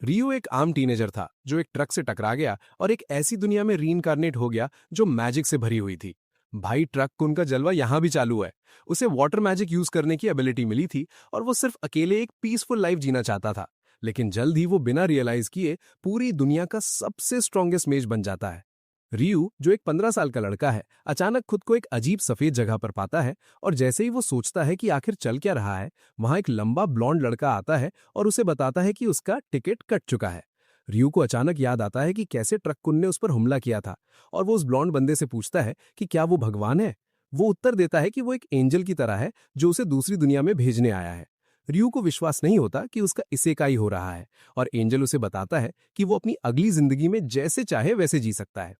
रियो एक आम टीनेजर था जो एक ट्रक से टकरा गया और एक ऐसी दुनिया में रीइंकार्नेट हो गया जो मैजिक से भरी हुई थी। भाई ट्रक कुन का जलवा यहां भी चालू है। उसे वाटर मैजिक यूज करने की एबिलिटी मिली थी और वो सिर्फ अकेले एक पीसफुल लाइफ जीना चाहता था। लेकिन जल्द ही वो बिना रियलाइज किए पूरी दुनिया का सबसे स्ट्रॉन्गेस्ट मेज बन जाता है। रियू जो एक 15 साल का लड़का है, अचानक खुद को एक अजीब सफेद जगह पर पाता है और जैसे ही वो सोचता है कि आखिर चल क्या रहा है, वहां एक लंबा ब्लॉन्ड लड़का आता है और उसे बताता है कि उसका टिकट कट चुका है। रियू को अचानक याद आता है कि कैसे ट्रक कुन ने उस पर हमला किया था और वो उस ब्लॉन्ड बंदे से पूछता है कि क्या वो भगवान है। वो उत्तर देता है कि वो एक एंजल की तरह है जो उसे दूसरी दुनिया में भेजने आया है। रियू को विश्वास नहीं होता कि उसका इसेकाई हो रहा है और एंजल उसे बताता है कि वो अपनी अगली जिंदगी में जैसे चाहे वैसे जी सकता है।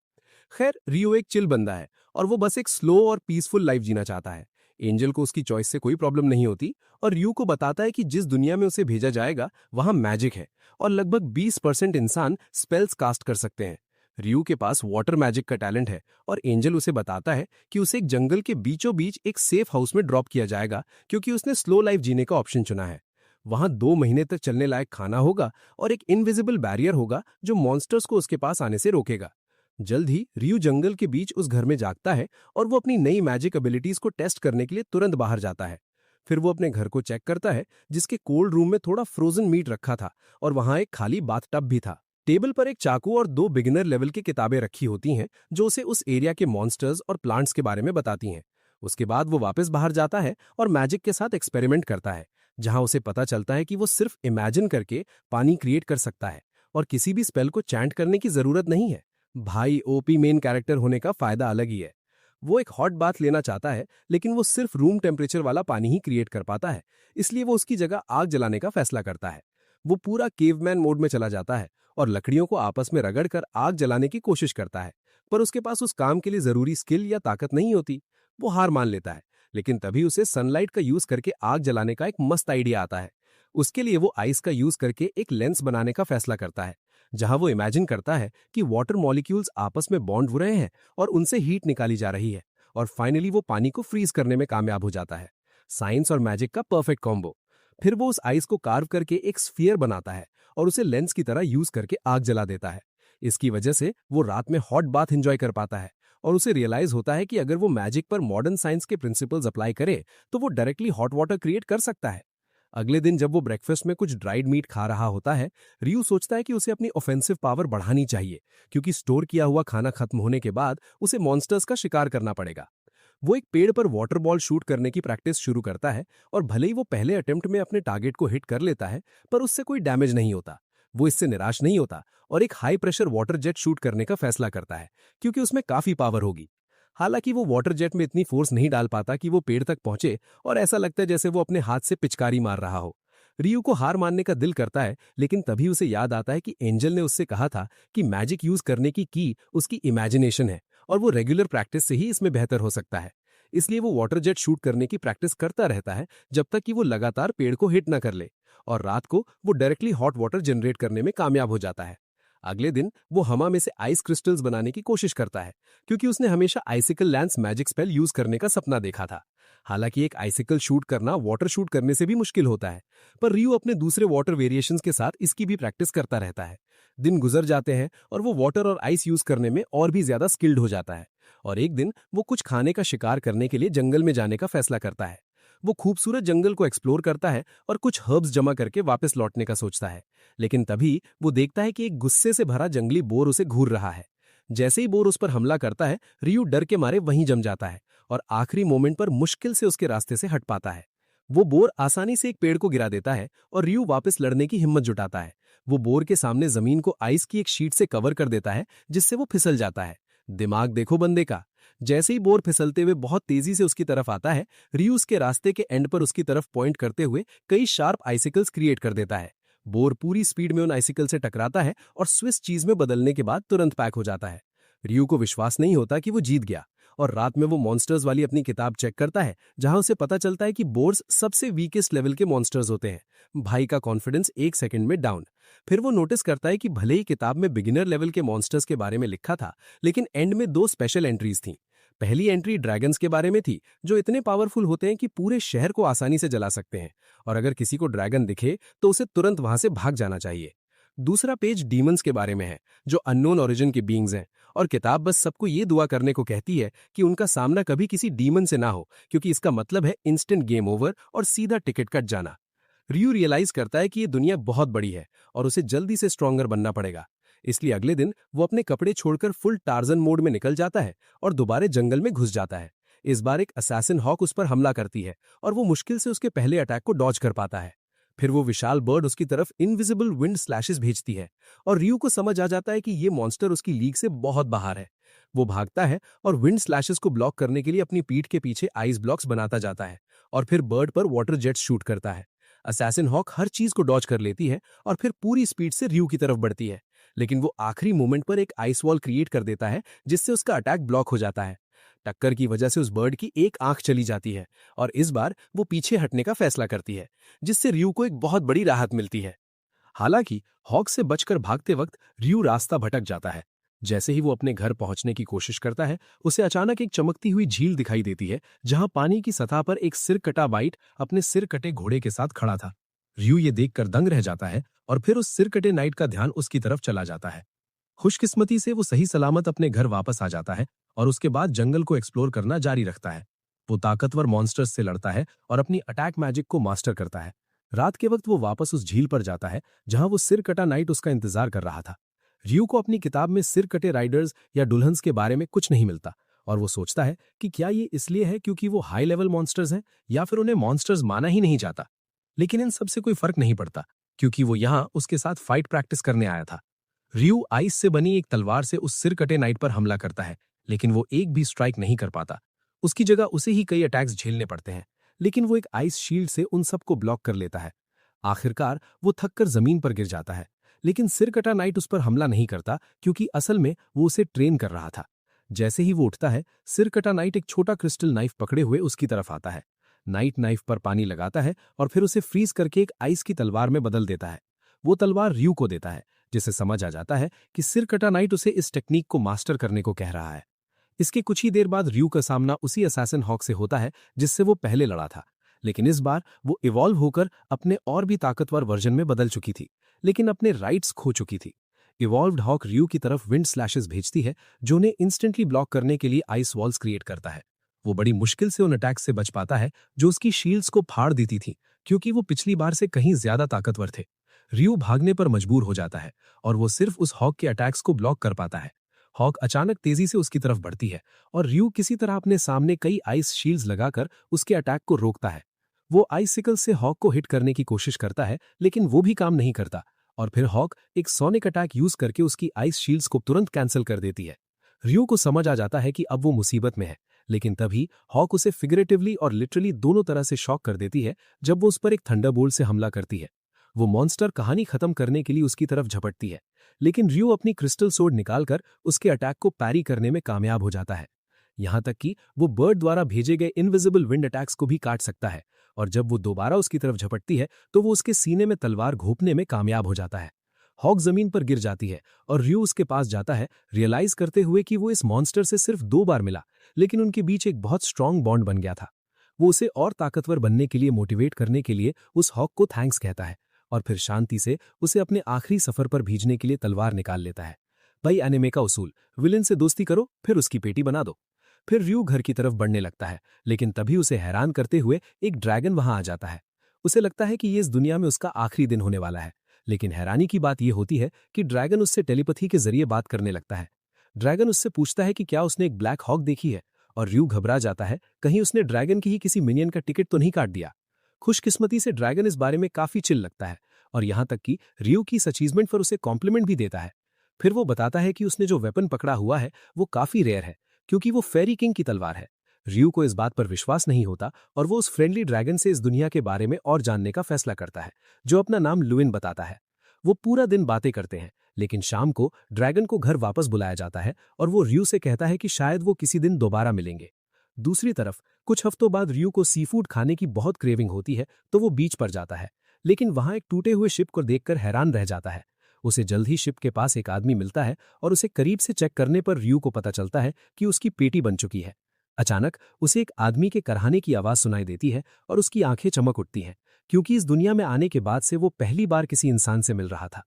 खैर रियो एक चिल बंदा है और वो बस एक स्लो और पीसफुल लाइफ जीना चाहता है। एंजल को उसकी चॉइस से कोई प्रॉब्लम नहीं होती और रियो को बताता है कि जिस दुनिया में उसे भेजा जाएगा वहां मैजिक है और लगभग 20% इंसान स्पेल्स कास्ट कर सकते हैं। रियो के पास वाटर मैजिक का टैलेंट है और एंजल उसे बताता है कि उसे एक जंगल के बीचों बीच एक सेफ हाउस में ड्रॉप किया जाएगा क्योंकि उसने स्लो लाइफ जीने का ऑप्शन चुना है। वहां 2 महीने तक चलने लायक खाना होगा और एक इनविजिबल बैरियर होगा जो मॉन्स्टर्स को उसके पास आने से रोकेगा। जल्द ही रियू जंगल के बीच उस घर में जागता है और वो अपनी नई मैजिक एबिलिटीज को टेस्ट करने के लिए तुरंत बाहर जाता है। फिर वो अपने घर को चेक करता है जिसके कोल्ड रूम में थोड़ा फ्रोजन मीट रखा था और वहां एक खाली बाथटब भी था। टेबल पर एक चाकू और 2 बिगिनर लेवल की किताबें रखी होती हैं जो उसे उस एरिया के मॉन्स्टर्स और प्लांट्स के बारे में बताती हैं। उसके बाद वो वापस बाहर जाता है और मैजिक के साथ एक्सपेरिमेंट करता है, जहां उसे पता चलता है कि वो सिर्फ इमेजिन करके पानी क्रिएट कर सकता है और किसी भी स्पेल को चैंट करने की जरूरत नहीं है। भाई ओपी मेन कैरेक्टर होने का फायदा अलग ही है। वो एक हॉट बाथ लेना चाहता है लेकिन वो सिर्फ रूम टेम्परेचर वाला पानी ही क्रिएट कर पाता है, इसलिए वो उसकी जगह आग जलाने का फैसला करता है। वो पूरा केवमैन मोड में चला जाता है और लकड़ियों को आपस में रगड़कर आग जलाने की कोशिश करता है, पर उसके पास उस काम के लिए जरूरी स्किल या ताकत नहीं होती। वो हार मान लेता है, लेकिन तभी उसे सनलाइट का यूज करके आग जलाने का एक मस्त आइडिया आता है। उसके लिए वो आइस का यूज करके एक लेंस बनाने का फैसला करता है, जहां वो इमेजिन करता है कि वाटर मॉलिक्यूल्स आपस में बॉन्ड हो रहे हैं और उनसे हीट निकाली जा रही है और फाइनली वो पानी को फ्रीज करने में कामयाब हो जाता है। साइंस और मैजिक का परफेक्ट कॉम्बो। फिर वो उस आइस को कार्व करके एक स्फीयर बनाता है और उसे लेंस की तरह यूज करके आग जला देता है। इसकी वजह से वो रात में हॉट बाथ एंजॉय कर पाता है और उसे रियलाइज होता है कि अगर वो मैजिक पर मॉडर्न साइंस के प्रिंसिपल्स अप्लाई करे तो वो डायरेक्टली हॉट वाटर क्रिएट कर सकता है। अगले दिन जब वो ब्रेकफास्ट में कुछ ड्राइड मीट खा रहा होता है, रियू सोचता है कि उसे अपनी ऑफेंसिव पावर बढ़ानी चाहिए क्योंकि स्टोर किया हुआ खाना खत्म होने के बाद उसे मॉन्स्टर्स का शिकार करना पड़ेगा। वो एक पेड़ पर वाटर बॉल शूट करने की प्रैक्टिस शुरू करता है और भले ही वो पहले अटेम्प्ट में अपने टारगेट को हिट कर लेता है, पर उससे कोई डैमेज नहीं होता। वो इससे निराश नहीं होता और एक high pressure water jet shoot करने का फैसला करता है क्योंकि उसमें काफी पावर होगी। हालांकि वो वाटर जेट में इतनी फोर्स नहीं डाल पाता कि वो पेड़ तक पहुंचे और ऐसा लगता है जैसे वो अपने हाथ से पिचकारी मार रहा हो। रियू को हार मानने का दिल करता है, लेकिन तभी उसे याद आता है कि एंजल ने उससे कहा था कि मैजिक यूज करने की उसकी इमेजिनेशन है और वो रेगुलर प्रैक्टिस से ही इसमें बेहतर हो सकता है। इसलिए वो वाटर जेट शूट करने की प्रैक्टिस करता रहता है जब तक कि वो लगातार पेड़ को हिट न कर ले और रात को वो डायरेक्टली हॉट वाटर जनरेट करने में कामयाब हो जाता है। अगले दिन वो हवा में से आइस क्रिस्टल्स बनाने की कोशिश करता है क्योंकि उसने हमेशा आइसिकल लैंस मैजिक स्पेल यूज करने का सपना देखा था। हालांकि एक आइसिकल शूट करना वाटर शूट करने से भी मुश्किल होता है, पर रियू अपने दूसरे वाटर वेरिएशंस के साथ इसकी भी प्रैक्टिस करता रहता है। दिन गुजर जाते हैं और वो वाटर और आइस यूज करने में और भी ज्यादा स्किल्ड हो जाता है और एक दिन वो कुछ खाने का शिकार करने के लिए जंगल में जाने का फैसला करता है। वो खूबसूरत जंगल को एक्सप्लोर करता है और कुछ हर्ब्स जमा करके वापस लौटने का सोचता है, लेकिन तभी वो देखता है कि एक गुस्से से भरा जंगली बोर उसे घूर रहा है। जैसे ही बोर उस पर हमला करता है, रियू डर के मारे वहीं जम जाता है और आखिरी मोमेंट पर मुश्किल से उसके रास्ते से हट पाता है। वो बोर आसानी से एक पेड़ को गिरा देता है और रियू वापस लड़ने की हिम्मत जुटाता है। वो बोर के सामने जमीन को आइस की एक शीट से कवर कर देता है जिससे वो फिसल जाता है। दिमाग देखो बंदे का। जैसे ही बोर फिसलते हुए बहुत तेजी से उसकी तरफ आता है, रियू उसके रास्ते के एंड पर उसकी तरफ पॉइंट करते हुए कई शार्प आइसिकल्स क्रिएट कर देता है। बोर पूरी स्पीड में उन आइसिकल से टकराता है और स्विस चीज में बदलने के बाद तुरंत पैक हो जाता है। रियू को विश्वास नहीं होता कि वो जीत गया और रात में वो मॉन्स्टर्स वाली अपनी किताब चेक करता है, जहां उसे पता चलता है कि बोर्स सबसे वीकेस्ट लेवल के मॉन्स्टर्स होते हैं। भाई का कॉन्फिडेंस एक सेकंड में डाउन। फिर वो नोटिस करता है कि भले ही किताब में बिगिनर लेवल के मॉन्स्टर्स के बारे में लिखा था, लेकिन एंड में 2 स्पेशल एंट्रीज थीं। पहली एंट्री ड्रैगन्स के बारे में थी जो इतने पावरफुल होते हैं कि पूरे शहर को आसानी से जला सकते हैं और अगर किसी को ड्रैगन दिखे तो उसे तुरंत वहां से भाग जाना चाहिए। दूसरा पेज डीमंस के बारे में है, जो अननोन ओरिजिन के बीइंग्स हैं। और किताब बस सबको ये दुआ करने को कहती है कि उनका सामना कभी किसी डीमन से ना हो, क्योंकि इसका मतलब है इंस्टेंट गेम ओवर और सीधा टिकट कट जाना। रियू रियलाइज करता है कि ये दुनिया बहुत बड़ी है और उसे जल्दी से स्ट्रॉन्गर बनना पड़ेगा। इसलिए अगले दिन वो अपने कपड़े छोड़कर फुल टार्जन मोड में निकल जाता है और दोबारा जंगल में घुस जाता है। इस बार एक असैसिन हॉक उस पर हमला करती है और वो मुश्किल से उसके पहले अटैक को डॉज कर पाता है। फिर वो विशाल बर्ड उसकी तरफ इनविजिबल विंड स्लैशेस भेजती है और रियू को समझ आ जाता है कि ये मॉन्स्टर उसकी लीग से बहुत बाहर है। वो भागता है और विंड स्लैशेस को ब्लॉक करने के लिए अपनी पीठ के पीछे आइस ब्लॉक्स बनाता जाता है और फिर बर्ड पर वाटर जेट्स शूट करता है। असैसिन हॉक हर चीज को डॉज कर लेती है और फिर पूरी स्पीड से रियू की तरफ बढ़ती है, लेकिन वो आखिरी मोमेंट पर एक आइस वॉल क्रिएट कर देता है जिससे उसका अटैक ब्लॉक हो जाता है। टक्कर की वजह से उस बर्ड की एक आंख चली जाती है और इस बार वो पीछे हटने का फैसला करती है, जिससे रियू को एक बहुत बड़ी राहत मिलती है। हालांकि हॉक से बचकर भागते वक्त रियू रास्ता भटक जाता है। जैसे ही वो अपने घर पहुंचने की कोशिश करता है, उसे अचानक एक चमकती हुई झील दिखाई देती है जहां पानी की सतह पर एक सिर कटा वाइट अपने सिर कटे घोड़े के साथ खड़ा था। रियू ये देखकर दंग रह जाता है और फिर उस सिर कटे नाइट का ध्यान उसकी तरफ चला जाता है। खुशकिस्मती से वो सही सलामत अपने घर वापस आ जाता है और उसके बाद जंगल को एक्सप्लोर करना जारी रखता है। वो ताकतवर मॉन्स्टर्स से लड़ता है और अपनी अटैक मैजिक को मास्टर करता है। रात के वक्त वो वापस उस झील पर जाता है जहां वो सिर कटा नाइट उसका इंतजार कर रहा था। रियू को अपनी किताब में सिर कटे राइडर्स या दुल्हन्स के बारे में कुछ नहीं मिलता और वो सोचता है कि क्या ये इसलिए है क्योंकि वो हाई लेवल मॉन्स्टर्स हैं या फिर उन्हें मॉन्स्टर्स माना ही नहीं जाता। लेकिन इन सबसे कोई फर्क नहीं पड़ता, क्योंकि वो यहाँ उसके साथ फाइट प्रैक्टिस करने आया था। रियू आइस से बनी एक तलवार से उस सिर कटे नाइट पर हमला करता है, लेकिन वो एक भी स्ट्राइक नहीं कर पाता। उसकी जगह उसे ही कई अटैक्स झेलने पड़ते हैं, लेकिन वो एक आइस शील्ड से उन सबको ब्लॉक कर लेता है। आखिरकार वो थककर जमीन पर गिर जाता है, लेकिन सिर कटा नाइट उस पर हमला नहीं करता, क्योंकि असल में वो उसे ट्रेन कर रहा था। जैसे ही वो उठता है, सिर कटा नाइट एक छोटा क्रिस्टल नाइफ पकड़े हुए उसकी तरफ आता है। नाइट नाइफ पर पानी लगाता है और फिर उसे फ्रीज करके एक आइस की तलवार में बदल देता है। वो तलवार रियू को देता है, जिसे समझ आ जाता है कि सिर कटा नाइट उसे इस टेक्निक को मास्टर करने को कह रहा है। इसके कुछ ही देर बाद रियू का सामना उसी असैसिन हॉक से होता है जिससे वो पहले लड़ा था, लेकिन इस बार वो इवॉल्व होकर अपने और भी ताकतवर वर्जन में बदल चुकी थी, लेकिन अपने राइट्स खो चुकी थी। इवॉल्व्ड हॉक रियू की तरफ विंड स्लैशेस भेजती है, जो उन्हें इंस्टेंटली ब्लॉक करने के लिए आइस वॉल्स क्रिएट करता है। वो बड़ी मुश्किल से उन अटैक्स से बच पाता है जो उसकी शील्ड्स को फाड़ देती थी, क्योंकि वो पिछली बार से कहीं ज्यादा ताकतवर थे। रियू भागने पर मजबूर हो जाता है और वो सिर्फ उस हॉक के अटैक्स को ब्लॉक कर पाता है। हॉक अचानक तेजी से उसकी तरफ बढ़ती है और रियू किसी तरह अपने सामने कई आइस शील्ड्स लगाकर उसके अटैक को रोकता है। वो आइसिकल से हॉक को हिट करने की कोशिश करता है, लेकिन वो भी काम नहीं करता और फिर हॉक एक सोनिक अटैक यूज करके उसकी आइस शील्ड्स को तुरंत कैंसिल कर देती है। रियू को समझ आ जाता है कि अब वो मुसीबत में है, लेकिन तभी हॉक उसे फिगरेटिवली और लिटरली दोनों तरह से शॉक कर देती है जब वो उस पर एक थंडरबोल्ट से हमला करती है। वो मॉन्स्टर कहानी खत्म करने के लिए उसकी तरफ झपटती है, लेकिन रियू अपनी क्रिस्टल सोर्ड निकालकर उसके अटैक को पैरी करने में कामयाब हो जाता है। यहां तक कि वो बर्ड द्वारा भेजे गए इनविजिबल विंड अटैक्स को भी काट सकता है और जब वो दोबारा उसकी तरफ झपटती है तो वो उसके सीने में तलवार घोंपने में कामयाब हो जाता है। हॉक जमीन पर गिर जाती है और रियू उसके पास जाता है, रियलाइज करते हुए कि वो इस मॉन्स्टर से सिर्फ 2 बार मिला, लेकिन उनके बीच एक बहुत स्ट्रांग बॉन्ड बन गया था। वो उसे और ताकतवर बनने के लिए मोटिवेट करने के लिए उस हॉक को थैंक्स कहता है और फिर शांति से उसे अपने आखिरी सफर पर भेजने के लिए तलवार निकाल लेता है। भाई एनिमे का उसूल, विलेन से दोस्ती करो फिर उसकी पेटी बना दो। फिर रियू घर की तरफ बढ़ने लगता है, लेकिन तभी उसे हैरान करते हुए एक ड्रैगन वहां आ जाता है। उसे लगता है कि ये इस दुनिया में उसका आखिरी दिन होने वाला है, लेकिन हैरानी की बात यह होती है कि ड्रैगन उससे टेलीपैथी के जरिए बात करने लगता है। ड्रैगन उससे पूछता है कि क्या उसने एक ब्लैक हॉक देखी है, और रियू घबरा जाता है कहीं उसने ड्रैगन की ही किसी मिनियन का टिकट तो नहीं काट दिया। खुशकिस्मती से ड्रैगन इस बारे में काफी चिल लगता है और यहां तक कि रियू की इस अचीवमेंट पर उसे कॉम्प्लीमेंट भी देता है। फिर वो बताता है कि उसने जो वेपन पकड़ा हुआ है वो काफी रेयर है, क्योंकि वो फेरी किंग की तलवार है। रियू को इस बात पर विश्वास नहीं होता और वो उस फ्रेंडली ड्रैगन से इस दुनिया के बारे में और जानने का फैसला करता है, जो अपना नाम लुइन बताता है। वो पूरा दिन बातें करते हैं, लेकिन शाम को ड्रैगन को घर वापस बुलाया जाता है और वो रियू से कहता है कि शायद वो किसी दिन दोबारा मिलेंगे। दूसरी तरफ कुछ हफ्तों बाद रियू को सी फूड खाने की बहुत क्रेविंग होती है, तो वो बीच पर जाता है, लेकिन वहां एक टूटे हुए शिप को देखकर हैरान रह जाता है। उसे जल्द ही शिप के पास एक आदमी मिलता है और उसे करीब से चेक करने पर रियू को पता चलता है कि उसकी पेटी बन चुकी है। अचानक उसे एक आदमी के कराहने की आवाज सुनाई देती है और उसकी आंखें चमक उठती हैं, क्योंकि इस दुनिया में आने के बाद से वो पहली बार किसी इंसान से मिल रहा था।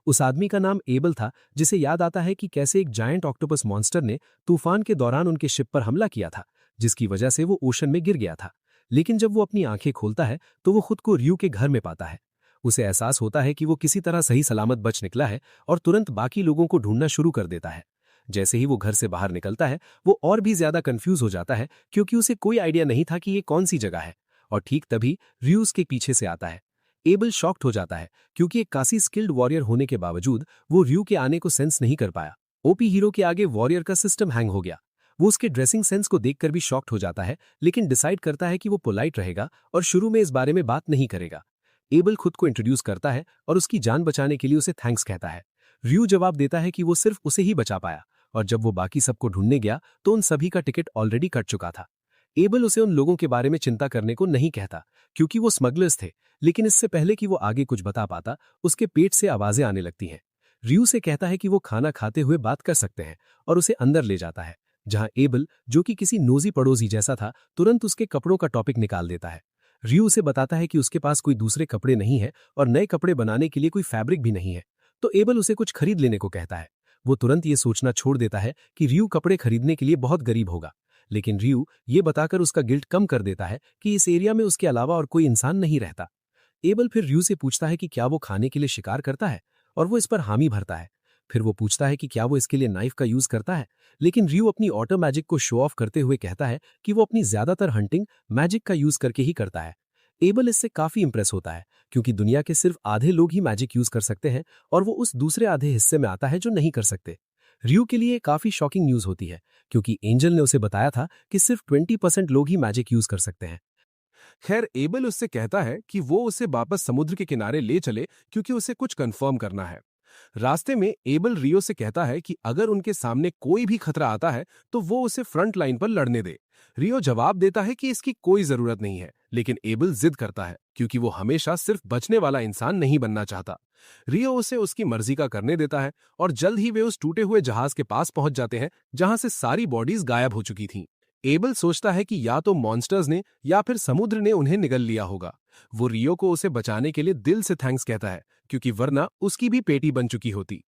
उस आदमी का नाम एबल था, जिसे याद आता है कि कैसे एक जायंट ऑक्टोपस मॉन्स्टर ने तूफान के दौरान उनके शिप पर हमला किया था, जिसकी वजह से वो ओशन में गिर गया था। लेकिन जब वो अपनी आंखें खोलता है तो वो खुद को रियो के घर में पाता है। उसे एहसास होता है कि वो किसी तरह सही सलामत बच निकला है और तुरंत बाकी लोगों को ढूंढना शुरू कर देता है। जैसे ही वो घर से बाहर निकलता है, वो और भी ज्यादा कंफ्यूज हो जाता है, क्योंकि उसे कोई आइडिया नहीं था कि ये कौन सी जगह है। और ठीक तभी रियो उसके पीछे से आता है। एबल शॉक्ड हो जाता है, क्योंकि एक काफी स्किल्ड वॉरियर होने के बावजूद वो रियो के आने को सेंस नहीं कर पाया। ओपी हीरो के आगे वॉरियर का सिस्टम हैंग हो गया। वो उसके ड्रेसिंग सेंस को देखकर भी शॉक्ड हो जाता है, लेकिन डिसाइड करता है कि वो पोलाइट रहेगा और शुरू में इस बारे में बात नहीं करेगा। एबल खुद को इंट्रोड्यूस करता है और उसकी जान बचाने के लिए उसे थैंक्स कहता है। रियो जवाब देता है कि वो सिर्फ उसे ही बचा पाया, और जब वो बाकी सबको ढूंढने गया तो उन सभी का टिकट ऑलरेडी कट चुका था। एबल उसे उन लोगों के बारे में चिंता करने को नहीं कहता, क्योंकि वो स्मगलर्स थे, लेकिन इससे पहले कि वो आगे कुछ बता पाता, उसके पेट से आवाजें आने लगती हैं। रियो से कहता है कि वो खाना खाते हुए बात कर सकते हैं और उसे अंदर ले जाता है, जहां एबल, जो कि किसी नोजी पड़ोसी जैसा था, तुरंत उसके कपड़ों का टॉपिक निकाल देता है। रियो उसे बताता है कि उसके पास कोई दूसरे कपड़े नहीं है और नए कपड़े बनाने के लिए कोई फैब्रिक भी नहीं है, तो एबल उसे कुछ खरीद लेने को कहता है। वो तुरंत ये सोचना छोड़ देता है कि रियो कपड़े खरीदने के लिए बहुत गरीब होगा, लेकिन रियो ये बताकर उसका गिल्ट कम कर देता है कि इस एरिया में उसके अलावा और कोई इंसान नहीं रहता। एबल फिर रियो से पूछता है कि क्या वो खाने के लिए शिकार करता है, और वो इस पर हामी भरता है। फिर वो पूछता है कि क्या वो इसके लिए नाइफ का यूज करता है, लेकिन रियो अपनी ऑटो मैजिक को शो ऑफ करते हुए कहता है कि वो अपनी ज्यादातर हंटिंग मैजिक का यूज करके ही करता है। एबल इससे काफी इंप्रेस होता है, क्योंकि दुनिया के सिर्फ आधे लोग ही मैजिक यूज कर सकते हैं और वो उस दूसरे आधे हिस्से में आता है जो नहीं कर सकते। रियो के लिए काफी शॉकिंग न्यूज होती है, क्योंकि एंजल ने उसे बताया था कि सिर्फ 20% लोग ही मैजिक यूज कर सकते हैं। खैर, एबल उससे कहता है कि वो उसे वापस समुद्र के किनारे ले चले, क्योंकि उसे कुछ कंफर्म करना है। रास्ते में एबल रियो से कहता है कि अगर उनके सामने कोई भी खतरा आता है तो वो उसे फ्रंट लाइन पर लड़ने दे। रियो जवाब देता है कि इसकी कोई जरूरत नहीं है, लेकिन एबल जिद करता है, क्योंकि वो हमेशा सिर्फ बचने वाला इंसान नहीं बनना चाहता। रियो उसे उसकी मर्जी का करने देता है और जल्द ही वे उस टूटे हुए जहाज के पास पहुंच जाते हैं, जहां से सारी बॉडीज गायब हो चुकी थीं। एबल सोचता है कि या तो मॉन्स्टर्स ने या फिर समुद्र ने उन्हें निगल लिया होगा। वो रियो को उसे बचाने के लिए दिल से थैंक्स कहता है, क्योंकि वरना उसकी भी पेटी बन चुकी होती।